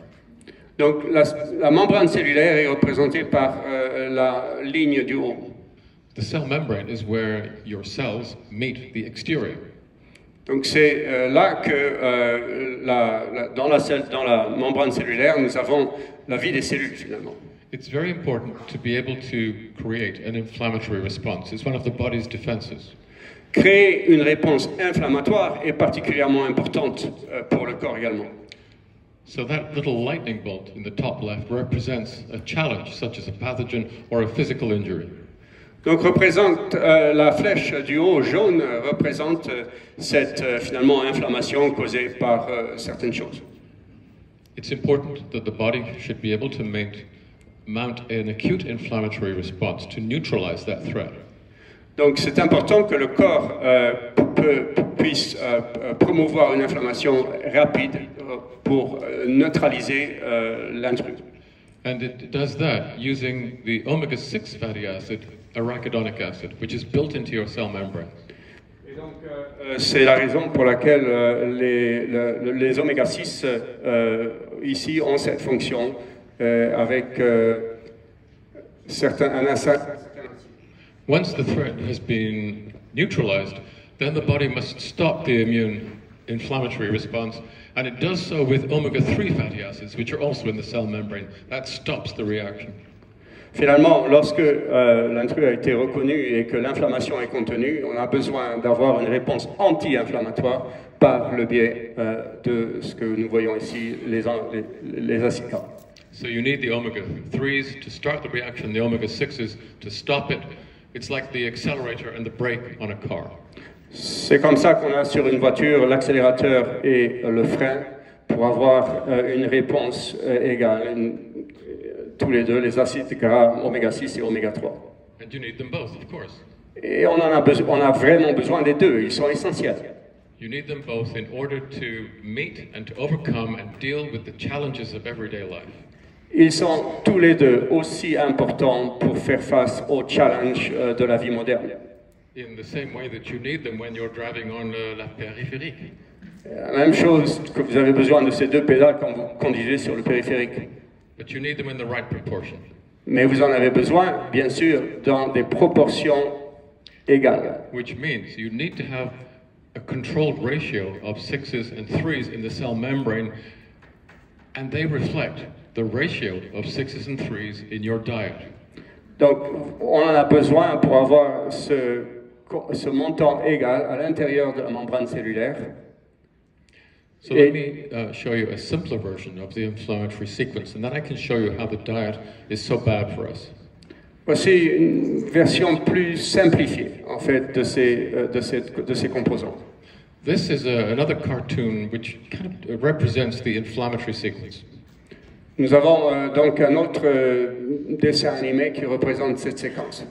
Donc la membrane cellulaire est représentée par la ligne du haut. The cell membrane is where your cells meet the exterior. Donc c'est là que dans la membrane cellulaire, nous avons la vie des cellules finalement. It's very important to be able to create an inflammatory response. It's one of the body's defenses. Créer une réponse inflammatoire est particulièrement importante pour le corps également. So that little lightning bolt in the top left represents a challenge such as a pathogen or a physical injury. Donc représente la flèche du haut jaune représente cette finalement inflammation causée par certaines choses. It's important that the body should be able to mount an acute inflammatory response to neutralize that threat. Donc c'est important que le corps puisse promouvoir une inflammation rapide pour neutraliser l'intrus. And it does that using the omega-6 fatty acid, arachidonic acid, which is built into your cell membrane. Et donc c'est la raison pour laquelle les oméga-6 ici ont cette fonction avec un Once the threat has been neutralized, then the body must stop the immune inflammatory response, and it does so with omega-3 fatty acids, which are also in the cell membrane. That stops the reaction. Finalement, lorsque l'intrus a été reconnu et que l'inflammation est contenue, on a besoin d'avoir une réponse anti-inflammatoire par le biais de ce que nous voyons ici, les acides gras. So you need the omega-3s to start the reaction, the omega-6s to stop it. It's like the accelerator and the brake on a car. C'est comme ça qu'on a sur une voiture l'accélérateur et le frein pour avoir une réponse égale, tous les deux, les acides gras oméga 6 et oméga 3. And you need them both, of course. Et on a vraiment besoin des deux, ils sont essentiels. You need them both in order to meet and to overcome and deal with the challenges of everyday life. Ils sont tous les deux aussi importants pour faire face aux challenges de la vie moderne. In the same way that you need them when you're driving on la périphérique. La même chose que vous avez besoin de ces deux pédales quand vous conduisez sur le périphérique. But you need them in the right proportion. Mais vous en avez besoin, bien sûr, dans des proportions égales. Which means you need to have a controlled ratio of 6s and 3s in the cell membrane, and they reflect the ratio of 6s and 3s in your diet. Donc, on en a besoin pour avoir ce montant égal à l'intérieur de la membrane cellulaire. So let me show you a simpler version of the inflammatory sequence, and then I can show you how the diet is so bad for us. Voici une version plus simplifiée, en fait, de ces composants. This is another cartoon which kind of represents the inflammatory sequence. Nous avons donc un autre dessin animé qui représente cette séquence.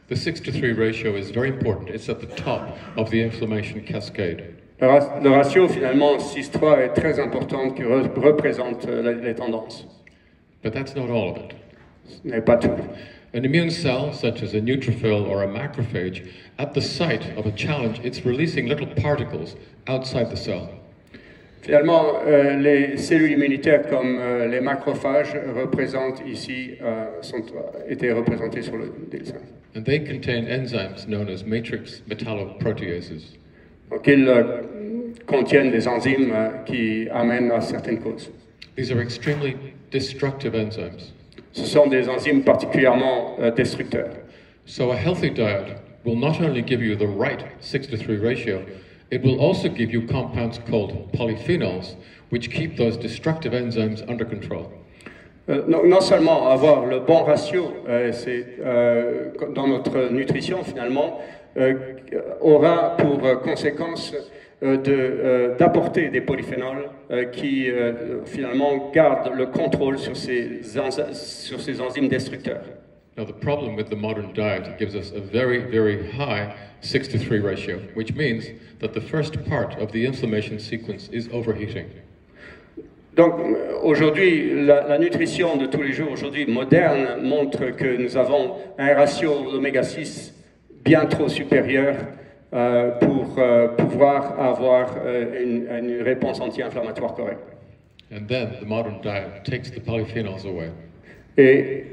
The 6-to-3 ratio is very important. It's at the top of the inflammation cascade. Le ratio, finalement, 6-3 est très important, qui représente les tendances. But that's not all of it. Ce n'est pas tout. An immune cell, such as a neutrophil or a macrophage, at the site of a challenge, it's releasing little particles outside the cell. Finalement, les cellules immunitaires comme les macrophages représentent ici, étaient représentés sur le dessin. And they contain enzymes known as matrix metalloproteases. Donc ils contiennent des enzymes qui amènent à certaines causes. These are extremely destructive enzymes. Ce sont des enzymes particulièrement destructeurs. So a healthy diet will not only give you the right 6-to-3 ratio, it will also give you compounds called polyphenols, which keep those destructive enzymes under control. Non seulement avoir le bon ratio, c'est dans notre nutrition finalement, aura pour conséquence d'apporter des polyphénols qui finalement gardent le contrôle sur ces enzymes destructeurs. Now the problem with the modern diet, it gives us a very, very high 6-to-3 ratio, which means that the first part of the inflammation sequence is overheating. Donc aujourd'hui, la nutrition de tous les jours aujourd'hui moderne montre que nous avons un ratio d'oméga 6 bien trop supérieur pour pouvoir avoir une réponse anti-inflammatoire correcte. And then the modern diet takes the polyphenols away. Et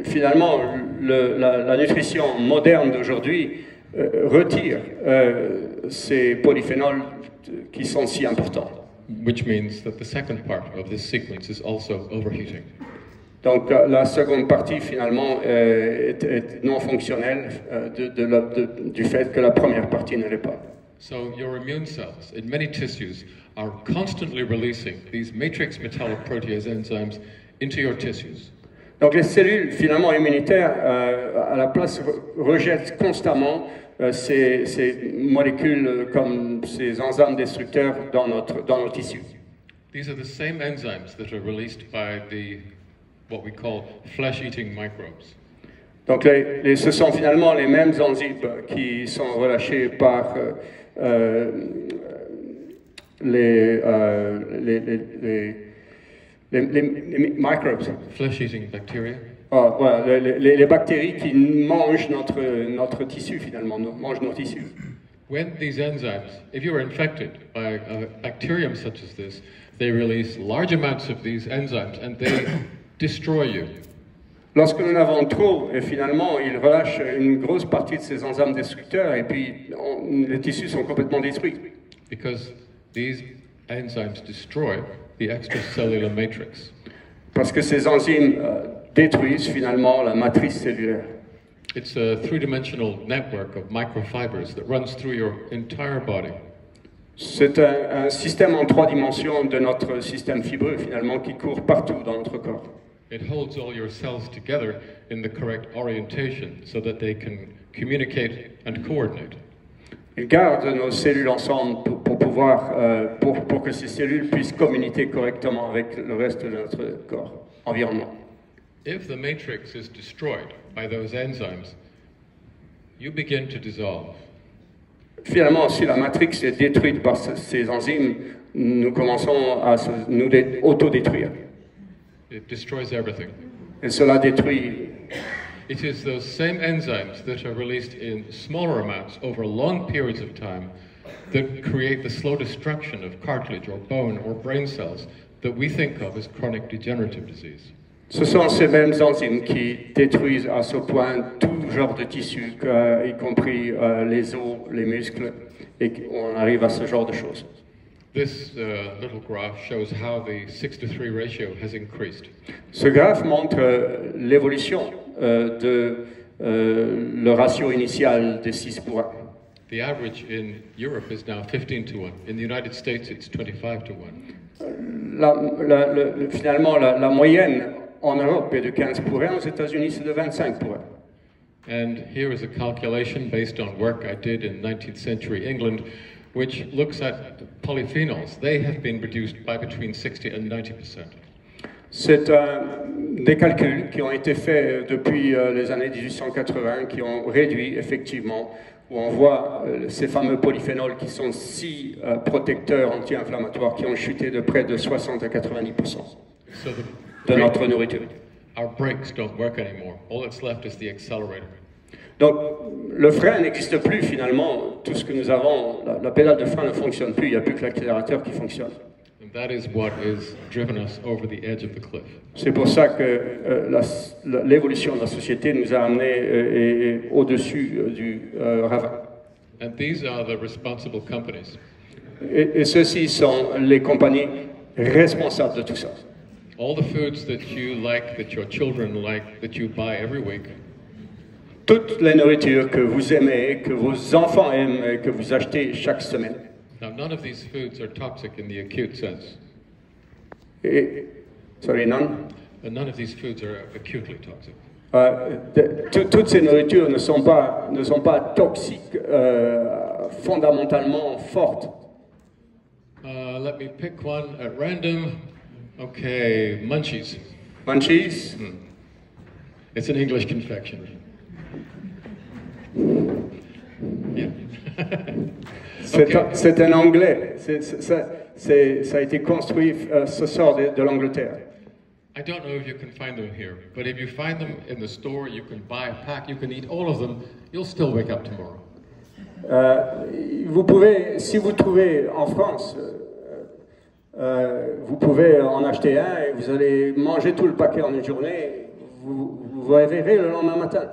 finalement, la nutrition moderne d'aujourd'hui retire ces polyphénols qui sont si importants. Which means that the second part of this sequence is also overheating. Donc la seconde partie finalement est non fonctionnelle du fait que la première partie ne l'est pas. So your immune cells in many tissues are constantly releasing these matrix metalloprotease enzymes into your tissues. Donc les cellules finalement immunitaires à la place rejettent constamment ces molécules comme ces enzymes destructeurs dans nos tissus. These are the same enzymes that are released by what we call flesh-eating microbes. Donc ce sont finalement les mêmes enzymes qui sont relâchées par les microbes. Flesh-eating bacteria. Voilà, les bactéries qui mangent notre tissu finalement, mangent nos tissus. When these enzymes, if you are infected by a bacterium such as this, they release large amounts of these enzymes and they destroy you. Lorsque nous en avons trop, et finalement, ils relâchent une grosse partie de ces enzymes destructeurs et puis les tissus sont complètement détruits. Because these enzymes destroy the extracellular matrix. Parce que ces enzymes détruisent finalement la matrice cellulaire. It's a three-dimensional network of microfibers that runs through your entire body. C'est un système en 3 dimensions de notre système fibreux finalement qui court partout dans notre corps. It holds all your cells together in the correct orientation so that they can communicate and coordinate. Il garde nos cellules ensemble pour que ces cellules puissent communiquer correctement avec le reste de notre corps, environnement. if the matrix is destroyed by those enzymes, you begin to dissolve. Finalement, si la matrix est détruite par ces enzymes, nous commençons à nous autodétruire. It destroys everything. Et cela détruit. It is those same enzymes that are released in smaller amounts over long periods of time that create the slow destruction of cartilage or bone or brain cells that we think of as chronic degenerative disease. Ce sont ces mêmes enzymes qui détruisent à ce point tout genre de tissus, y compris les os, les muscles, et on arrive à ce genre de choses. This little graph shows how the 6:3 ratio has increased. Ce graphe montre l'évolution de le ratio initial de 6:1. The average in Europe is now 15:1. In the United States, it's 25:1. Finalement, la moyenne en Europe est de 15:1, aux États-Unis c'est de 25:1. And here is a calculation based on work I did in 19th century England, which looks at polyphenols. They have been reduced by between 60 and 90%. C'est des calculs qui ont été faits depuis les années 1880, qui ont réduit effectivement, où on voit ces fameux polyphénols qui sont si protecteurs anti-inflammatoires, qui ont chuté de près de 60 à 90% de notre nourriture. Our brakes don't work anymore. All that's left is the accelerator. Donc, le frein n'existe plus finalement. Tout ce que nous avons, la pédale de frein ne fonctionne plus. Il n'y a plus que l'accélérateur qui fonctionne. And that is what has driven us over the edge of the cliff. C'est pour ça que l'évolution de la société nous a amenés au-dessus du ravin. And these are the responsible companies. Et ceux-ci sont les compagnies responsables de tout ça. All the foods that you like, that your children like, that you buy every week. Toutes les nourritures que vous aimez, que vos enfants aiment, que vous achetez chaque semaine. Now, none of these foods are toxic in the acute sense. Sorry, none? None of these foods are acutely toxic. Toutes ces nourritures ne sont pas toxiques, fondamentalement fortes. Let me pick one at random. Okay, munchies. Munchies? It's an English confection. Yeah. C'est un anglais. Ça a été construit, ça sort de l'Angleterre. I don't know if you can find them here, but if you find them in the store, you can buy a pack, you can eat all of them, you'll still wake up tomorrow. Vous pouvez, si vous trouvez en France, vous pouvez en acheter un et vous allez manger tout le paquet en une journée, vous réveillerez le lendemain matin.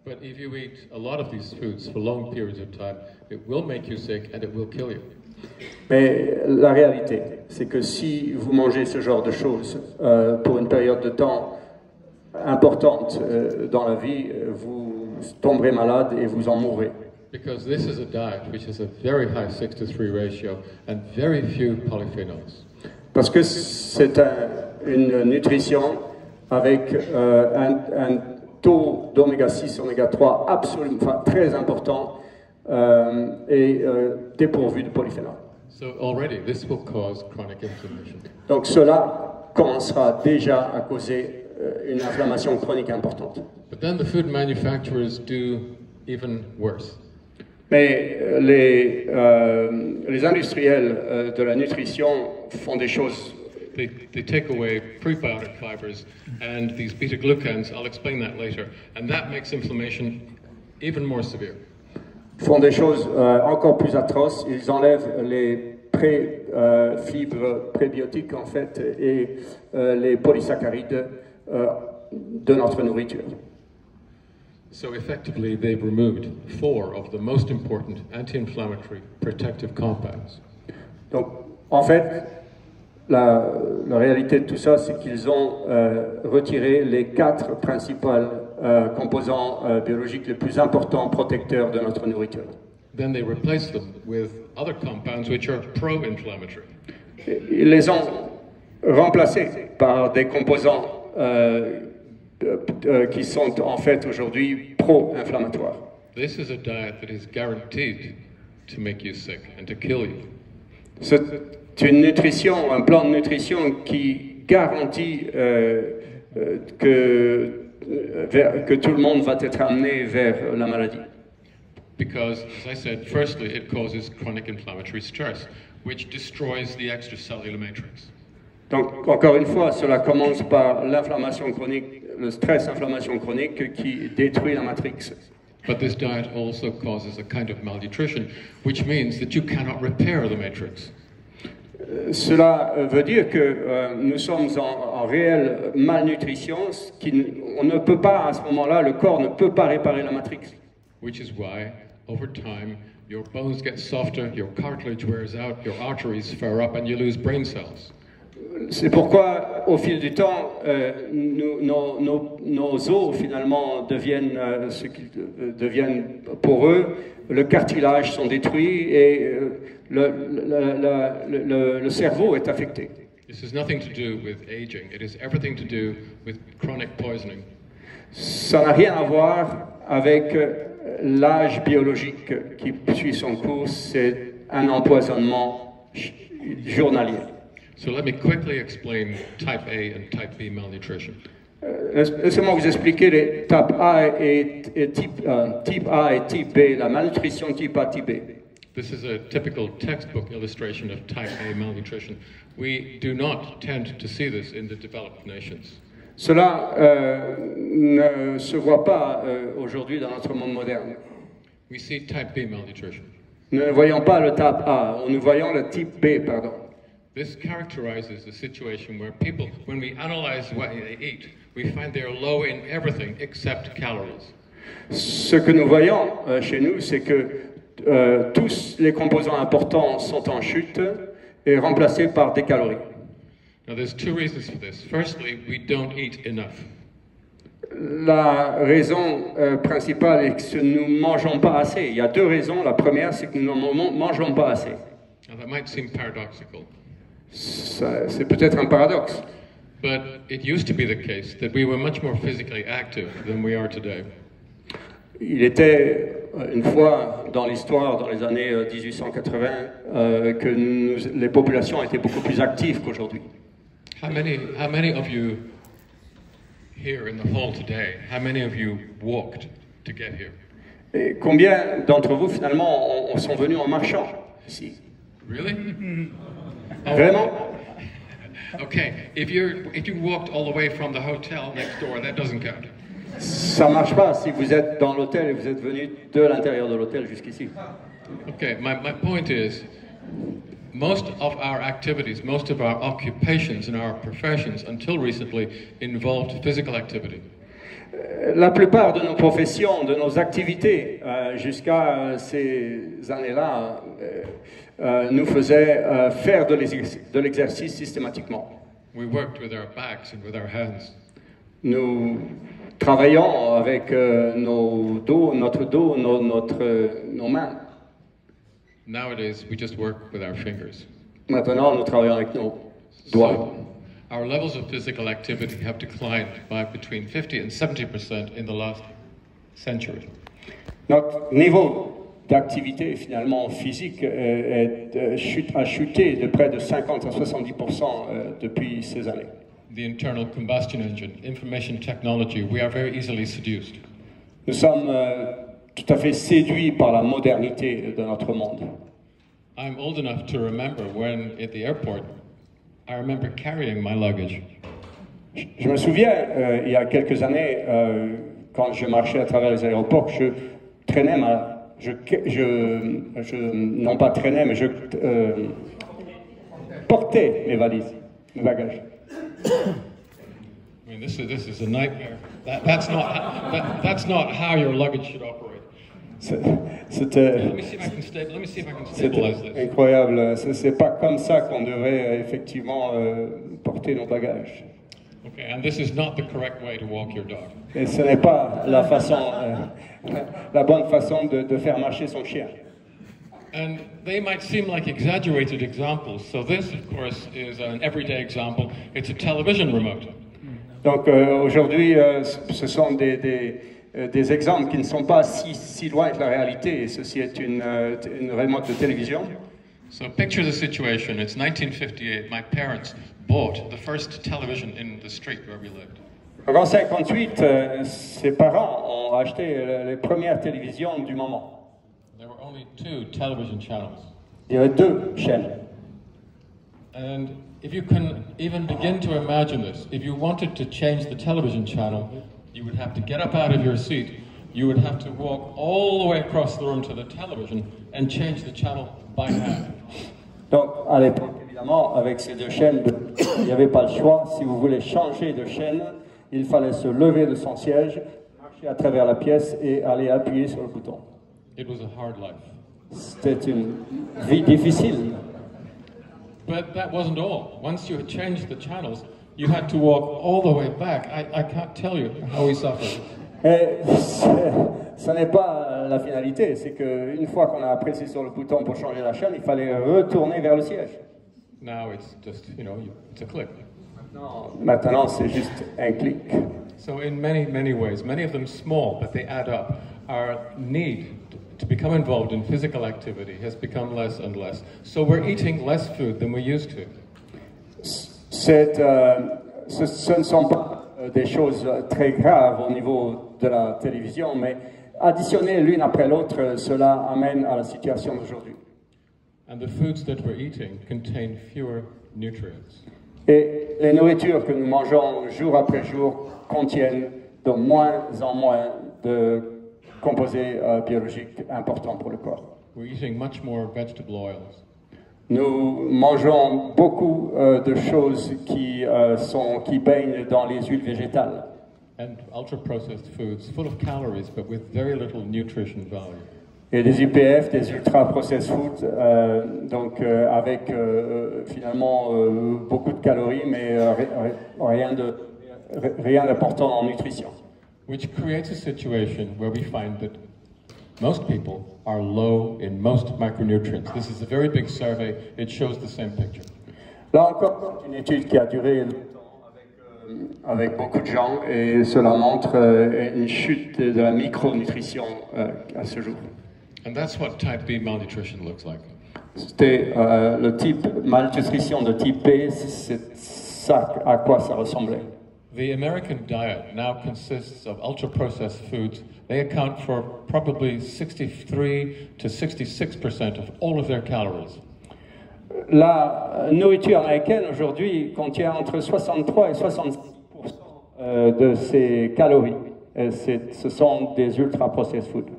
But if you eat a lot of these foods for long periods of time, it will make you sick and it will kill you. Mais la réalité, c'est que si vous mangez ce genre de choses pour une période de temps importante dans la vie, vous tomberez malade et vous en mourrez. Because this is a diet which has a very high 6:3 ratio and very few polyphenols. Parce que c'est une nutrition avec un taux d'oméga 6, oméga 3 absolument, très important et dépourvu de polyphénol. So already this will cause chronic inflammation. Donc cela commencera déjà à causer une inflammation chronique importante. But then the food manufacturers do even worse. Mais les industriels de la nutrition font des choses. They take away prebiotic fibers and these beta-glucans, I'll explain that later, and that makes inflammation even more severe. Font des choses encore plus atroces. Ils enlèvent les fibres prébiotiques en fait et les polysaccharides de notre nourriture. So effectively, they've removed 4 of the most important anti-inflammatory protective compounds. Donc, en fait, la réalité de tout ça, c'est qu'ils ont retiré les 4 principaux composants biologiques les plus importants protecteurs de notre nourriture. Then they replaced them with other compounds which are pro-inflammatory. Ils les ont remplacés par des composants qui sont en fait aujourd'hui pro-inflammatoires. This is a diet that is guaranteed to make you sick and to kill you. C'est une nutrition, un plan de nutrition qui garantit que tout le monde va être amené vers la maladie. Because, as I said, firstly, it causes chronic inflammatory stress, which destroys the extracellular matrix. Donc, encore une fois, cela commence par l'inflammation chronique, le stress-inflammation chronique qui détruit la matrix. But this diet also causes a kind of malnutrition, which means that you cannot repair the matrix. Cela veut dire que nous sommes en réelle malnutrition, on ne peut pas, à ce moment-là, le corps ne peut pas réparer la matrix. Which is why, over time, your bones get softer, your cartilage wears out, your arteries flare up, and you lose brain cells. C'est pourquoi, au fil du temps, nos os, finalement, deviennent ce qu'ils deviennent poreux, le cartilage sont détruits et le cerveau est affecté. This has nothing to do with aging. It has everything to do with chronic poisoning. Ça n'a rien à voir avec l'âge biologique qui suit son cours, c'est un empoisonnement journalier. So let me quickly explain type A and type B malnutrition. Laissez-moi vous expliquer les type A et type A et type B, la malnutrition type A, type B. This is a typical textbook illustration of type A malnutrition. We do not tend to see this in the developed nations. Cela ne se voit pas aujourd'hui dans notre monde moderne. We see type B malnutrition. Nous ne voyons pas le type A, nous voyons le type B, pardon. This characterizes a situation where people, when we analyze what they eat, we find they are low in everything except calories. Ce que nous voyons chez nous, c'est que tous les composants importants sont en chute et remplacés par des calories. Now there's two reasons for this. Firstly, we don't eat enough. La raison principale est que nous ne mangeons pas assez. Il y a deux raisons. La première, c'est que nous ne mangeons pas assez. Now that might seem paradoxical. C'est peut-être un paradoxe. But it used to be the case that we were much more physically active than we are today. Il était une fois dans l'histoire, dans les années 1880, que les populations étaient beaucoup plus actives qu'aujourd'hui. How many of you here in the hall today, how many of you walked to get here? Et combien d'entre vous finalement sont venus en marchant ici? Really? Vraiment? Okay, if you walked all the way from the hotel next door, that doesn't count. Ça marche pas si vous êtes dans l'hôtel et vous êtes venu de l'intérieur de l'hôtel jusqu'ici. Okay, my point is, most of our activities, most of our occupations and our professions until recently involved physical activity. La plupart de nos professions, de nos activités, jusqu'à ces années-là, nous faisaient faire de l'exercice systématiquement. We worked with our backs and with our hands. Nous travaillons avec nos dos, nos mains. Nowadays, we just work with our fingers. Maintenant, nous travaillons avec nos doigts. So, our levels of physical activity have declined by between 50 and 70% in the last century. Notre niveau d'activité finalement physique a chuté de près de 50 à 70% depuis ces années. The internal combustion engine, information technology, we are very easily seduced. Nous sommes tout à fait séduits par la modernité de notre monde. I'm old enough to remember when at the airport, I remember carrying my luggage. Je me souviens, il y a quelques années, quand je marchais à travers les aéroports, je traînais non pas traînais, mais je portais mes valises, mes bagages. I mean, this is a nightmare. That's not how your luggage should operate. C'était Let me see if I can stabilize this. incroyable. C'est pas comme ça qu'on devrait effectivement porter nos bagages. Okay, and this is not the correct way to walk your dog. Et ce n'est pas la bonne façon de faire marcher son chien. And they might seem like exaggerated examples. So this, of course, is an everyday example. It's a television remote. Donc aujourd'hui, ce sont des exemples qui ne sont pas si loin de la réalité. Et ceci est une remote de télévision. So picture the situation. It's 1958. My parents bought the first television in the street where we lived. En 1958, ses parents ont acheté les premières télévisions du moment. There were only 2 television channels. Il y avait 2 chaînes. And if you can even begin to imagine this, if you wanted to change the television channel, you would have to get up out of your seat, you would have to walk all the way across the room to the television and change the channel by hand. Donc, à l'époque, évidemment, avec ces 2 chaînes, il n'y avait pas le choix. Si vous voulez changer de chaîne, il fallait se lever de son siège, marcher à travers la pièce et aller appuyer sur le bouton. It was a hard life. C'était une vie difficile. But that wasn't all. Once you had changed the channels, you had to walk all the way back. I can't tell you how we suffered. Et ce n'est pas la finalité, c'est qu'une fois qu'on a appuyé sur le bouton pour changer la chaîne, il fallait retourner vers le siège. Now it's just, it's a click. Maintenant, c'est juste un clic. So in many, many ways, many of them small, but they add up, our need to become involved in physical activity has become less and less. So we're eating less food than we used to. Ce ne sont pas des choses très graves au niveau de la télévision, mais additionner l'une après l'autre, cela amène à la situation d'aujourd'hui. And the foods that we're eating contain fewer nutrients. Et les nourritures que nous mangeons jour après jour contiennent de moins en moins de composés biologiques importants pour le corps. We're eating much more vegetable oils. Nous mangeons beaucoup de choses qui baignent dans les huiles végétales. And ultra-processed foods full of calories but with very little nutrition value. Et des UPF, des ultra-processed foods, avec finalement beaucoup de calories, mais rien d'important en nutrition. Which creates a situation where we find that most people are low in most micronutrients. This is a very big survey. It shows the same picture. Là encore, c'est une étude qui a duré longtemps avec beaucoup de gens, et cela montre une chute de la micronutrition à ce jour. And that's what type B malnutrition looks like. C'était le type malnutrition de type B, c'est ça à quoi ça ressemblait. The American diet now consists of ultra-processed foods. They account for probably 63 to 66% of all of their calories. La nourriture américaine aujourd'hui contient entre 63 et 66% de ses calories. Ce sont des ultra-processed foods.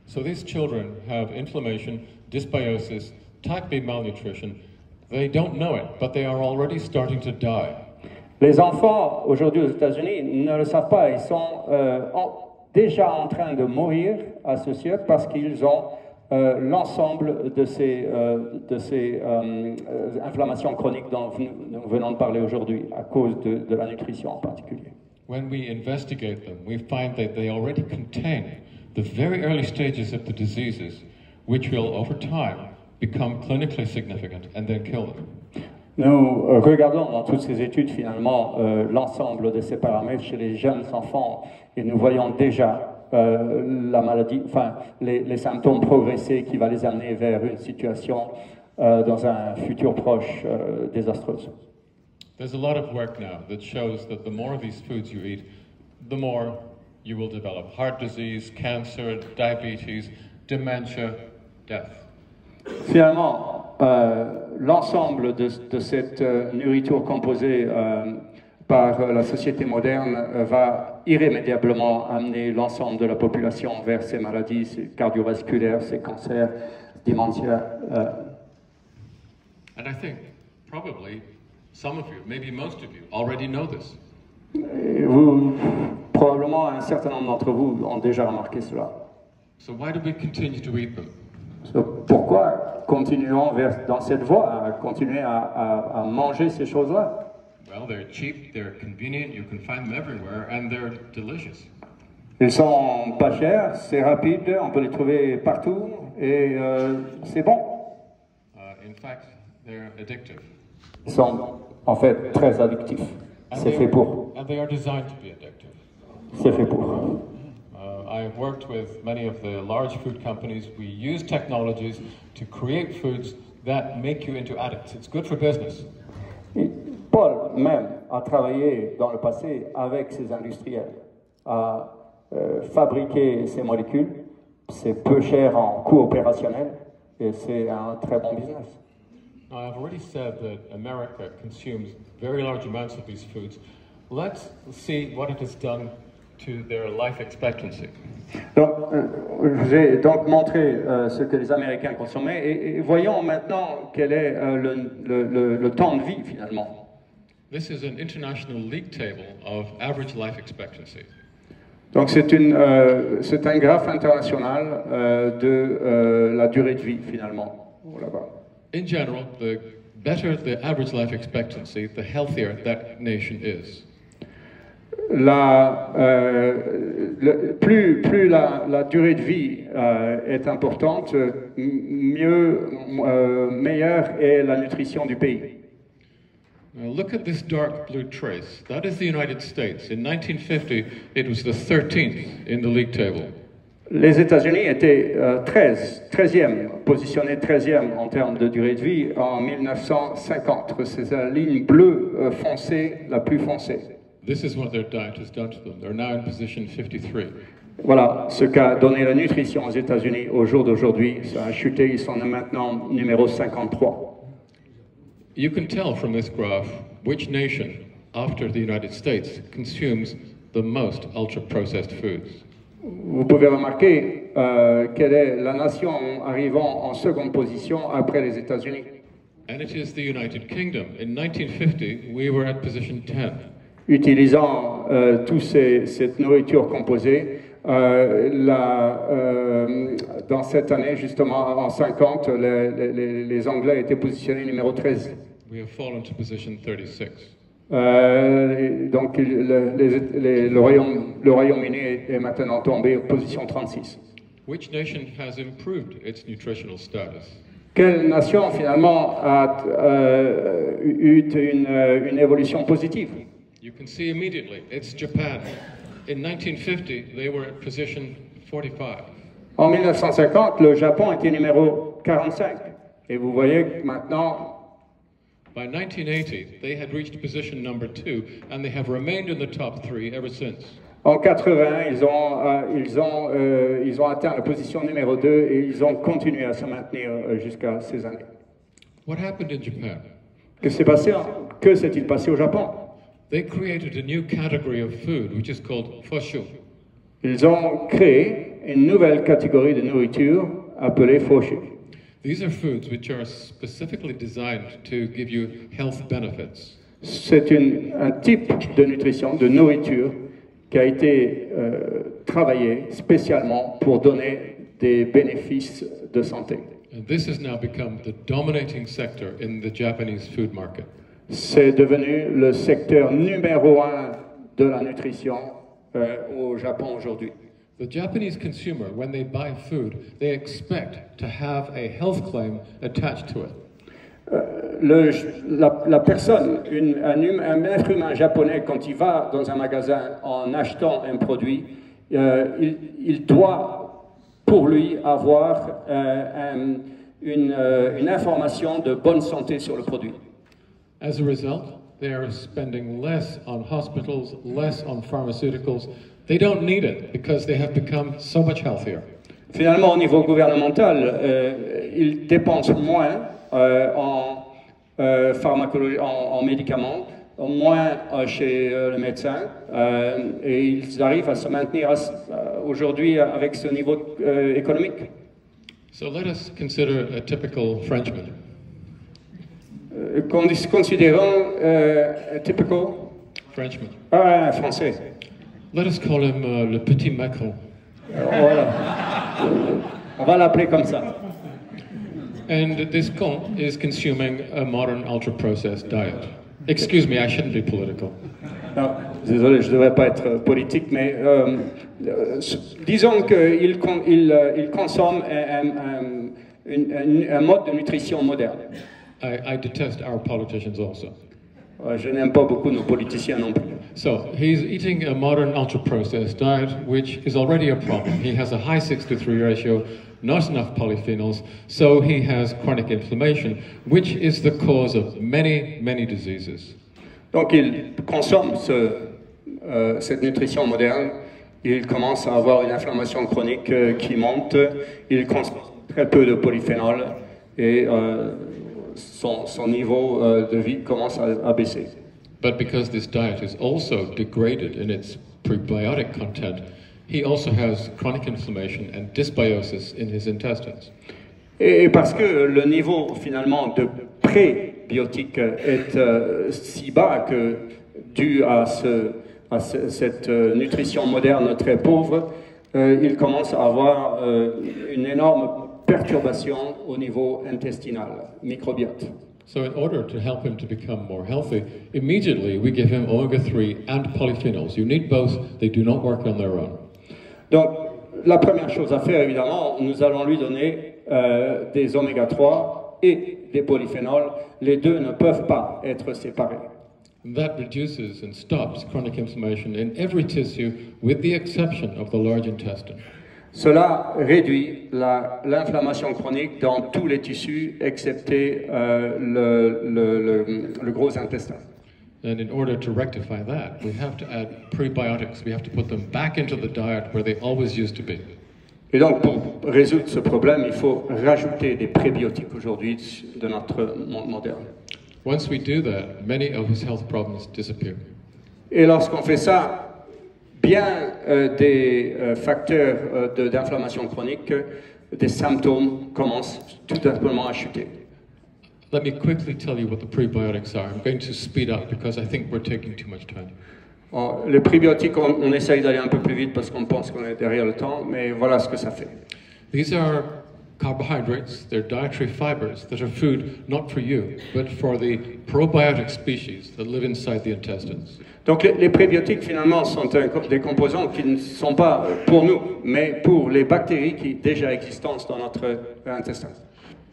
So these children have inflammation, dysbiosis, type B malnutrition. They don't know it, but they are already starting to die. Les enfants aujourd'hui aux États-Unis ne le savent pas. Ils sont déjà en train de mourir à ce siècle parce qu'ils ont l'ensemble de ces inflammations chroniques dont nous venons de parler aujourd'hui, à cause de la nutrition en particulier. When we investigate them, we find that they already contain the very early stages of the diseases, which will, over time, become clinically significant and then kill them. Nous regardons dans toutes ces études finalement l'ensemble de ces paramètres chez les jeunes enfants et nous voyons déjà la maladie, les symptômes progresser qui va les amener vers une situation dans un futur proche désastreuse. There's a lot of work now that shows that the more of these foods you eat, the more you will develop heart disease, cancer, diabetes, dementia, death. Finalement, l'ensemble de cette nourriture composée par la société moderne va irrémédiablement amener l'ensemble de la population vers ces maladies cardiovasculaires, ces cancers, dementia. And I think probably some of you, maybe most of you, already know this. Probablement un certain nombre d'entre vous ont déjà remarqué cela. So why do we continue to eat them? Pourquoi continuons dans cette voie, à continuer à manger ces choses-là? Well, they're cheap, they're convenient, you can find them everywhere, and they're delicious. Ils sont pas chers, c'est rapide, on peut les trouver partout, et c'est bon. In fact, they're addictive. Ils sont en fait très addictifs. C'est fait pour. And they are designed to be addictive. C'est fait pour. I've worked with many of the large food companies. We use technologies to create foods that make you into addicts. It's good for business. Paul même a travaillé dans le passé avec ces industriels à fabriquer ces molécules. C'est peu cher en coût opérationnel et c'est un très bon business. I've already said that America consumes very large amounts of these foods. Let's see what it has done to their life expectancy. Donc, je vous ai donc montré ce que les Américains consommaient et voyons maintenant quel est le temps de vie finalement. This is an international league table of average life expectancy. Donc c'est un graphe international de la durée de vie finalement. Là-bas. In general, the better the average life expectancy, the healthier that nation is. Plus la durée de vie est importante, meilleure est la nutrition du pays. Now look at this dark blue trace. That is the United States. In 1950, it was the 13th in the league table. Les États-Unis étaient 13e, positionnés 13e en termes de durée de vie en 1950. C'est la ligne bleue foncée, la plus foncée. This is what their diet has done to them. They're now in position 53. Voilà ce qu'a donné la nutrition aux États-Unis au jour d'aujourd'hui. Ça a chuté, ils sont maintenant numéro 53. You can tell from this graph which nation, after the United States, consumes the most ultra-processed foods. Vous pouvez remarquer quelle est la nation arrivant en seconde position après les États-Unis. And it is the United Kingdom. In 1950, we were at position 10. Utilisant cette nourriture composée, dans cette année, justement, en 50, les Anglais étaient positionnés numéro 13. We have fallen to position 36. Donc, le Royaume-Uni est maintenant tombé en position 36. Which nation has improved its nutritional status? Quelle nation, finalement, a eu une évolution positive? You can see immediately, it's Japan. In 1950, they were at position 45. En 1950, le Japon était numéro 45. Et vous voyez que maintenant... By 1980, they had reached position number 2, and they have remained in the top 3 ever since. En 80, ils ont atteint la position numéro 2 et ils ont continué à se maintenir jusqu'à ces années. What happened in Japan? Que s'est-il passé au Japon? They created a new category of food, which is called foshu. Ils ont créé une nouvelle catégorie de nourriture appelée foshu. These are foods which are specifically designed to give you health benefits. C'est un type de nutrition, de nourriture, qui a été travaillé spécialement pour donner des bénéfices de santé. And this has now become the dominating sector in the Japanese food market. C'est devenu le secteur numéro 1 de la nutrition au Japon aujourd'hui. The Japanese consumer, when they buy food, they expect to have a health claim attached to it. La personne, un être humain japonais, quand il va dans un magasin en achetant un produit, il doit, pour lui, avoir une information de bonne santé sur le produit. As a result, they are spending less on hospitals, less on pharmaceuticals. They don't need it because they have become so much healthier. Finalement, au niveau gouvernemental, ils dépensent moins en pharmacologie, en médicaments, moins chez le médecin, et ils arrivent à se maintenir aujourd'hui avec ce niveau économique. So let us consider a typical Frenchman. Considérons un typical Frenchman. Un français. Let us call him le petit Macron. Voilà. On va l'appeler comme ça. And this con is consuming a modern ultra-processed diet. Excuse me, I shouldn't be political. Non, désolé, je ne devrais pas être politique, mais disons qu'il consomme un mode de nutrition moderne. I detest our politicians also. Je n'aime pas beaucoup nos politiciens non plus. So, he's eating a modern ultra-processed diet, which is already a problem. He has a high 6-to-3 ratio, not enough polyphenols, so he has chronic inflammation, which is the cause of many, many diseases. Donc il consomme cette nutrition moderne, il commence à avoir une inflammation chronique qui monte, il consomme très peu de polyphénol et son niveau de vie commence à baisser. But because this diet is also degraded in its prebiotic content, he also has chronic inflammation and dysbiosis in his intestines. Et parce que le niveau finalement de prébiotiques est si bas que dû à cette nutrition moderne très pauvre, il commence à avoir une énorme perturbation au niveau intestinal, microbiote. So in order to help him to become more healthy, immediately we give him omega-3 and polyphenols. You need both, they do not work on their own. Donc, la première chose à faire, évidemment, nous allons lui donner des oméga-3 et des polyphénols. Les deux ne peuvent pas être séparés. That reduces and stops chronic inflammation in every tissue, with the exception of the large intestine. Cela réduit l'inflammation chronique dans tous les tissus, excepté le gros intestin. And in order to rectify that, we have to add prebiotics. We have to put them back into the diet where they always used to be. Et donc, pour résoudre ce problème, il faut rajouter des prébiotiques aujourd'hui de notre monde moderne. Once we do that, many of his health problems disappear. Et lorsqu'on fait ça, bien des facteurs d'inflammation chronique, des symptômes commencent tout simplement à chuter. Let me quickly tell you what the prebiotics are. I'm going to speed up because I think we're taking too much time. Les prébiotiques, on essaye d'aller un peu plus vite parce qu'on pense qu'on est derrière le temps, mais voilà ce que ça fait. These are carbohydrates, they're dietary fibers that are food not for you, but for the probiotic species that live inside the intestines. Donc les prébiotiques finalement sont des composants qui ne sont pas pour nous, mais pour les bactéries qui déjà existent dans notre intestin.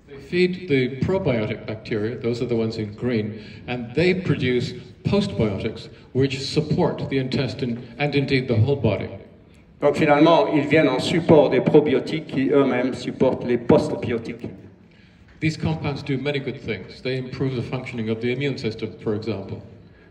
They feed the probiotic bacteria, those are the ones in green, and they produce postbiotics which support the intestine and indeed the whole body. Donc finalement, ils viennent en support des probiotiques qui eux-mêmes supportent les postbiotiques. These compounds do many good things. They improve the functioning of the immune system, for example.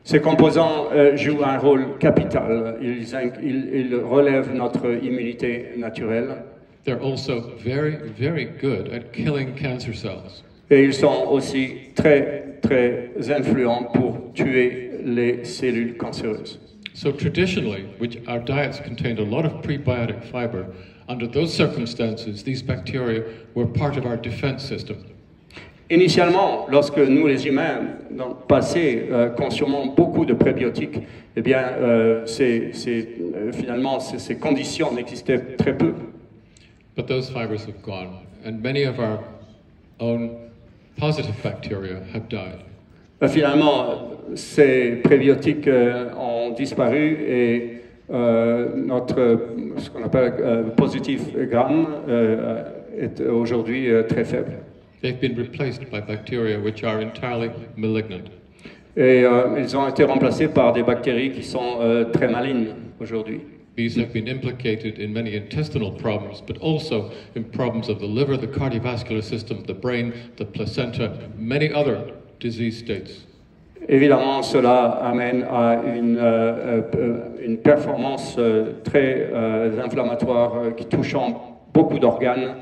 Ces composants jouent un rôle capital. Ils relèvent notre immunité naturelle. They're also very, very good at killing cancer cells. Et ils sont aussi très, très influents pour tuer les cellules cancéreuses. So traditionally, our diets contained a lot of prebiotic fiber. Under those circumstances, these bacteria were part of our defense system. Initialement, lorsque nous les humains, dans le passé, consommions beaucoup de prébiotiques, eh bien, finalement, ces conditions n'existaient très peu. But those fibers have gone, and many of our own positive bacteria have died. Finalement, ces prébiotiques ont disparu et ce qu'on appelle positif gramme est aujourd'hui très faible. They've been replaced by bacteria which are entirely malignant. Et ils ont été remplacés par des bactéries qui sont très malignes aujourd'hui. These have been implicated in many intestinal problems, but also in problems of the liver, the cardiovascular system, the brain, the placenta, many other disease states. Évidemment, cela amène à une performance très inflammatoire qui touche beaucoup d'organes,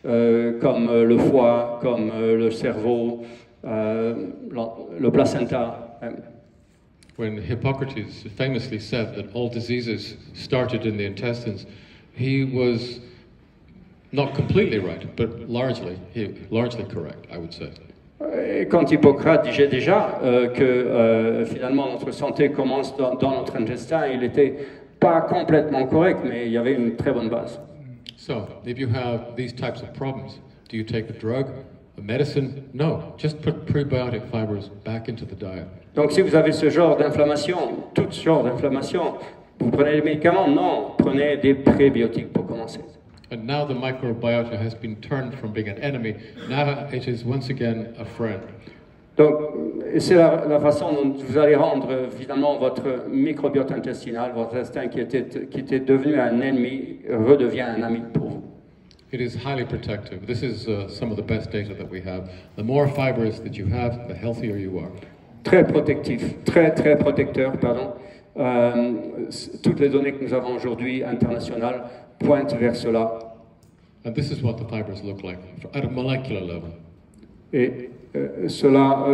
comme le foie, comme le cerveau, le placenta. When Hippocrates famously said that all diseases started in the intestines, he was not completely right, but largely correct, I would say. Et quand Hippocrate disait déjà que finalement notre santé commence dans notre intestin, il n'était pas complètement correct, mais il y avait une très bonne base. So, if you have these types of problems, do you take a drug, a medicine? No, just put prebiotic fibers back into the diet. Donc si vous avez ce genre d'inflammation, tout ce genre d'inflammation, vous prenez des médicaments? Non, prenez des prébiotiques pour commencer. And now the microbiota has been turned from being an enemy, now it is once again a friend. Donc, c'est la façon dont vous allez rendre finalement votre microbiote intestinal, votre intestin qui était devenu un ennemi, redevient un ami pour vous. It is highly protective. This is some of the best data that we have. The more fibers that you have, the healthier you are. très protectif, très protecteur, pardon. Toutes les données que nous avons aujourd'hui internationales pointent vers cela. And this is what the fibers look like at a molecular level. Et cela,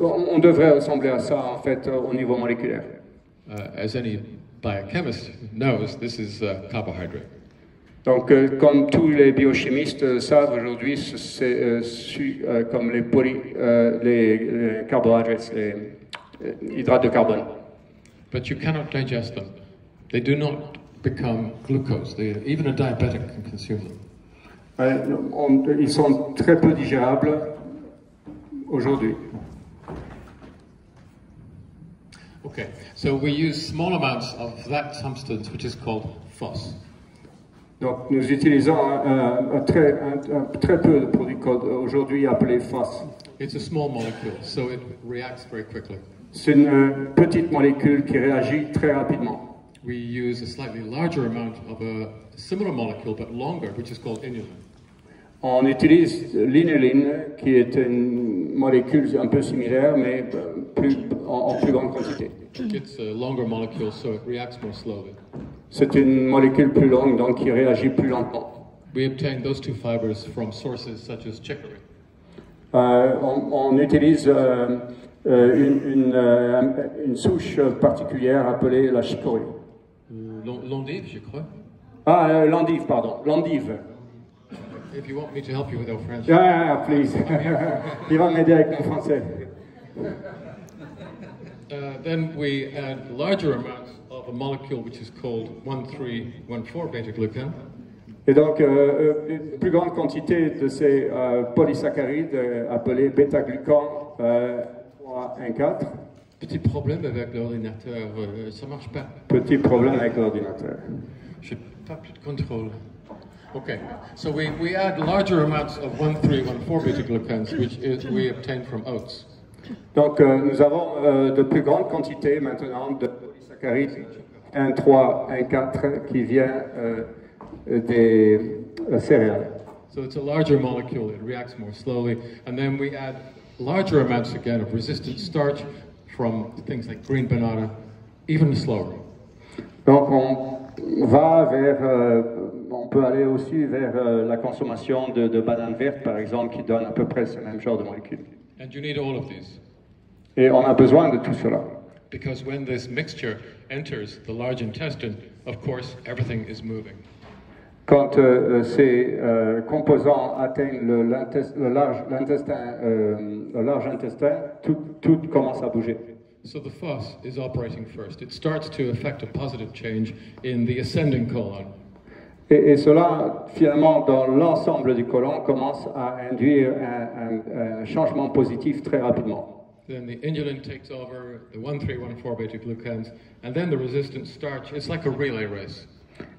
on devrait ressembler à ça en fait au niveau moléculaire. As any biochemist knows, this is carbohydrate. Donc, comme tous les biochimistes savent aujourd'hui, c'est comme les carbohydrates, les hydrates de carbone. But you cannot digest them. They do not become glucose. Even a diabetic can consume them. Ils sont très peu digérables aujourd'hui. Okay, so we use small amounts of that substance which is called phos. Donc nous utilisons très peu de produits aujourd'hui appelés phos. It's a small molecule, so it reacts very quickly. C'est une petite molécule qui réagit très rapidement. We use a slightly larger amount of a similar molecule but longer, which is called inulin. On utilise l'inuline, qui est une molécule un peu similaire, mais en plus grande quantité. It's a longer molecule, so it reacts more slowly. C'est une molécule plus longue, donc qui réagit plus lentement. We obtain those two fibers from sources such as chicory. On utilise une souche particulière appelée la chicorée. L'endive, je crois. Ah, l'endive, pardon. L'endive. If you want me to help you with our French. Yeah, please. Il va m'aider avec mon français. Then we add larger amounts of a molecule which is called 1,3,1,4 beta-glucan. Et donc, une plus grande quantité de ces polysaccharides appelés bêta-glucans 3,1,4. Petit problème avec l'ordinateur, ça marche pas. Petit problème avec l'ordinateur. J'ai pas plus de contrôle. Okay, so we add larger amounts of 1,3,1,4 beta-glucans, which we obtain from oats. Donc, nous avons de plus grandes quantités maintenant de polysaccharides 1,3, 1,4 qui vient des céréales. So it's a larger molecule, it reacts more slowly, and then we add larger amounts again of resistant starch from things like green banana, even slower. Donc, on peut aller aussi vers la consommation de bananes vertes, par exemple, qui donne à peu près ce même genre de molécules. And you need all of these. Et on a besoin de tout cela. Because when this mixture enters the large intestine, of course, everything is moving. Quand ces composants atteignent le large intestin, tout commence à bouger. So the phos is operating first. It starts to affect a positive change in the ascending colon. Et cela, finalement, dans l'ensemble du côlon, commence à induire un changement positif très rapidement. Then the inulin takes over, the 1,3,1,4 beta-glucans, and then the resistant starch. It's like a relay race.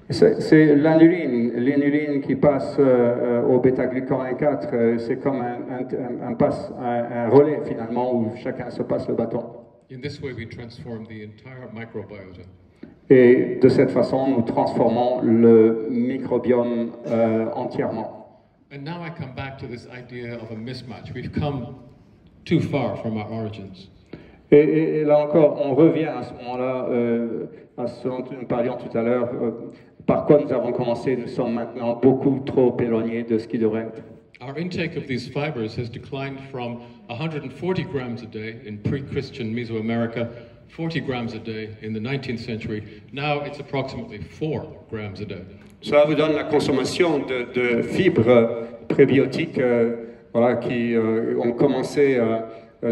C'est l'inuline qui passe au bêta-glucan 1,4. C'est comme un relais, finalement, où chacun se passe le bâton. In this way, we transform the entire microbiota. Et de cette façon, nous transformons le microbiome entièrement. And now I come back to this idea of a mismatch. We've come too far from our origins. Et là encore, on revient à ce moment-là, à ce dont nous parlions tout à l'heure, par quoi nous avons commencé. Nous sommes maintenant beaucoup trop éloignés de ce qui devrait être. Our intake of these fibers has declined from 140 grams a day in pre-Christian Mesoamerica, 40 grams a day in the 19th century. Now it's approximately 4 grams a day. Cela vous donne la consommation de fibres prébiotiques voilà, qui ont commencé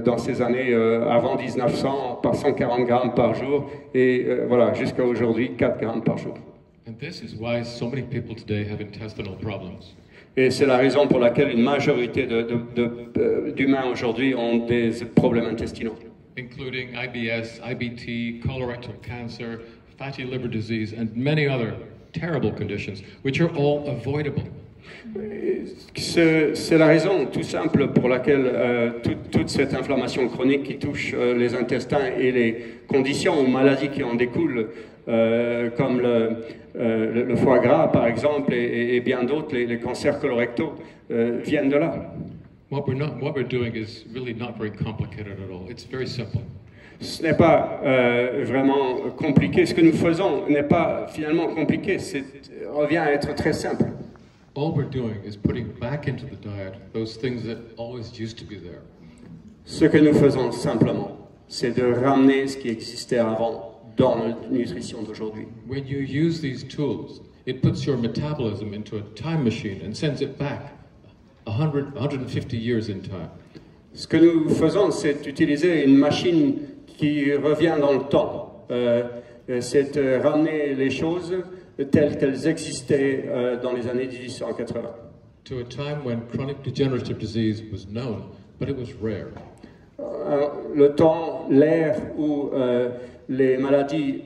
dans ces années avant 1900 par 140 grammes par jour et voilà, jusqu'à aujourd'hui 4 grammes par jour. And this is why so many people today have intestinal problems. Et c'est la raison pour laquelle une majorité d'humains aujourd'hui ont des problèmes intestinaux. Including IBS, IBT, colorectal cancer, fatty liver disease, and many other terrible conditions, which are all avoidable. C'est la raison tout simple pour laquelle toute cette inflammation chronique qui touche les intestins et les conditions ou maladies qui en découlent, comme le foie gras par exemple et bien d'autres, les cancers colorectaux, viennent de là. What we're doing is really not very complicated at all. It's very simple. Ce n'est pas vraiment compliqué. Ce que nous faisons n'est pas finalement compliqué. Revient à être très simple. All we're doing is putting back into the diet those things that always used to be there. Ce que nous faisons simplement, c'est de ramener ce qui existait avant dans la nutrition d'aujourd'hui. When you use these tools, it puts your metabolism into a time machine and sends it back 150 years in time. Ce que nous faisons, c'est utiliser une machine qui revient dans le temps. C'est ramener les choses telles qu'elles existaient dans les années 1880. To a time when chronic degenerative disease was known, but it was rare. Le temps, l'ère où les maladies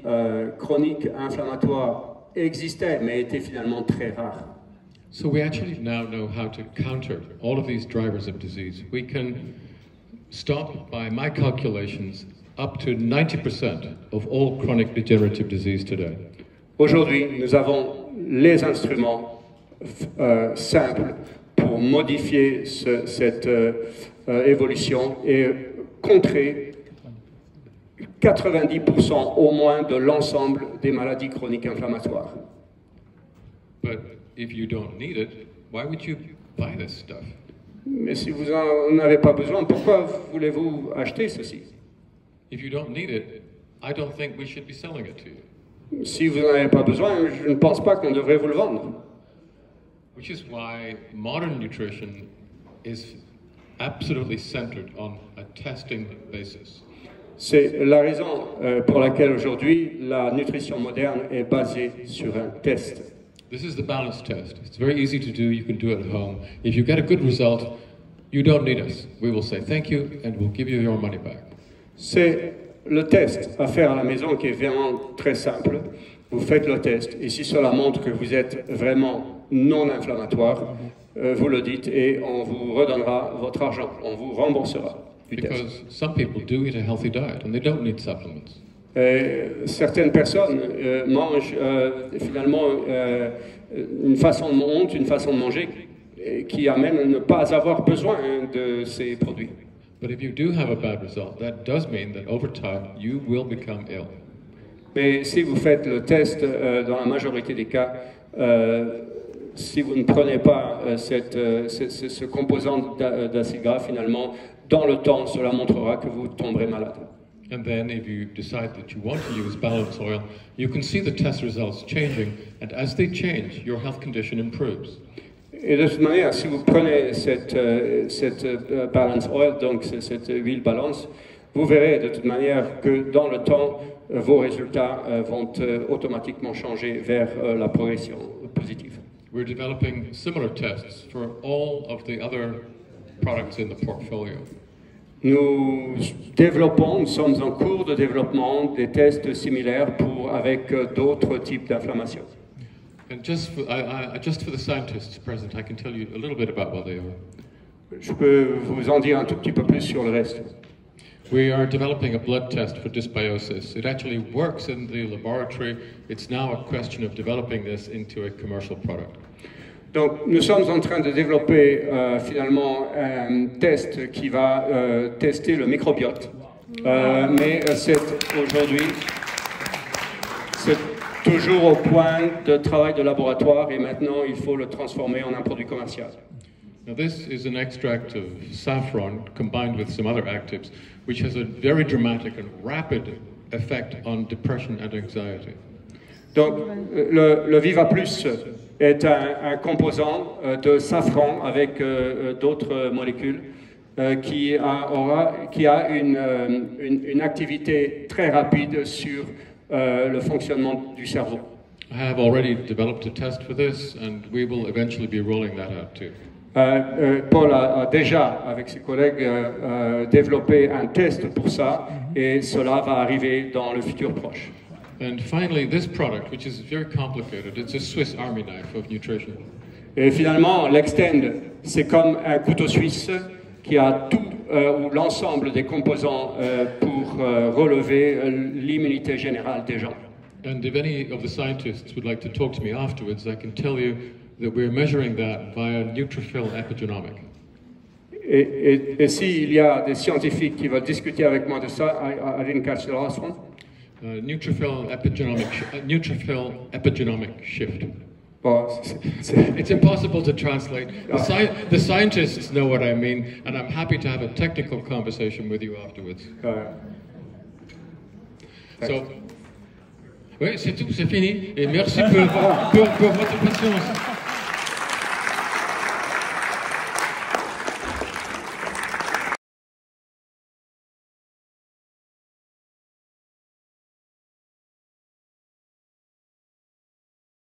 chroniques inflammatoires existaient, mais étaient finalement très rares. So we actually now know how to counter all of these drivers of disease. We can stop, by my calculations, up to 90% of all chronic degenerative disease today. Aujourd'hui, nous avons les instruments simples pour modifier cette évolution et contrer 90% au moins de l'ensemble des maladies chroniques inflammatoires. But if you don't need it, why would you buy this stuff? Mais si vous n'en avez pas besoin, pourquoi voulez-vous acheter ceci? If you don't need it, I don't think we should be selling it to you. Si vous n'en avez pas besoin, je ne pense pas qu'on devrait vous le vendre. Which is why modern nutrition is absolutely centered on a testing basis. C'est la raison pour laquelle aujourd'hui la nutrition moderne est basée sur un test. This is the balance test. It's very easy to do. You can do it at home. If you get a good result, you don't need us. We will say thank you and we'll give you your money back. C'est le test à faire à la maison qui est vraiment très simple. Vous faites le test et si cela montre que vous êtes vraiment non inflammatoire, vous le dites et on vous redonnera votre argent. On vous remboursera du test. Because some people do eat a healthy diet and they don't need supplements. Certaines personnes mangent finalement une façon de manger qui amène à ne pas avoir besoin de ces produits. But if you do have a bad result, that does mean that over time you will become ill. Mais si vous faites le test, dans la majorité des cas, si vous ne prenez pas ce composant d'acide gras, finalement, dans le temps, cela montrera que vous tomberez malade. And then if you decide that you want to use balance oil, you can see the test results changing, and as they change, your health condition improves. Et de toute manière, si vous prenez cette balance oil, donc cette huile balance, vous verrez de toute manière que dans le temps, vos résultats vont automatiquement changer vers la progression positive. We're developing similar tests for all of the other products in the portfolio. Nous sommes en cours de développement des tests similaires avec d'autres types d'inflammation. And just for the scientists present, I can tell you a little bit about what they are. Je peux vous en dire un tout petit peu plus sur le reste. We are developing a blood test for dysbiosis. It actually works in the laboratory. It's now a question of developing this into a commercial product. Donc, nous sommes en train de développer finalement un test qui va tester le microbiote. Mais aujourd'hui, c'est toujours au point de travail de laboratoire et maintenant il faut le transformer en un produit commercial. Now this is an extract of saffron combined with some other actives, which has a very dramatic and rapid effect on depression and anxiety. Donc, le Viva Plus est un composant de safran avec d'autres molécules qui a une activité très rapide sur le fonctionnement du cerveau. I have already developed a test for this, and we will eventually be rolling that out too. Paul a déjà, avec ses collègues, développé un test pour ça, et cela va arriver dans le futur proche. And finally, this product, which is very complicated, it's a Swiss Army knife of nutrition. Et finalement, l'Extend, c'est comme un couteau suisse qui a tout ou l'ensemble des composants pour relever l'immunité générale des gens. And if any of the scientists would like to talk to me afterwards, I can tell you that we're measuring that via neutrophil epigenomic. Et s'il y a des scientifiques qui veulent discuter avec moi de ça, I didn't catch the last one. Neutrophil epigenomic shift. Bon, It's impossible to translate. The scientists know what I mean, and I'm happy to have a technical conversation with you afterwards. So, oui, c'est tout, c'est fini. Et merci pour votre patience.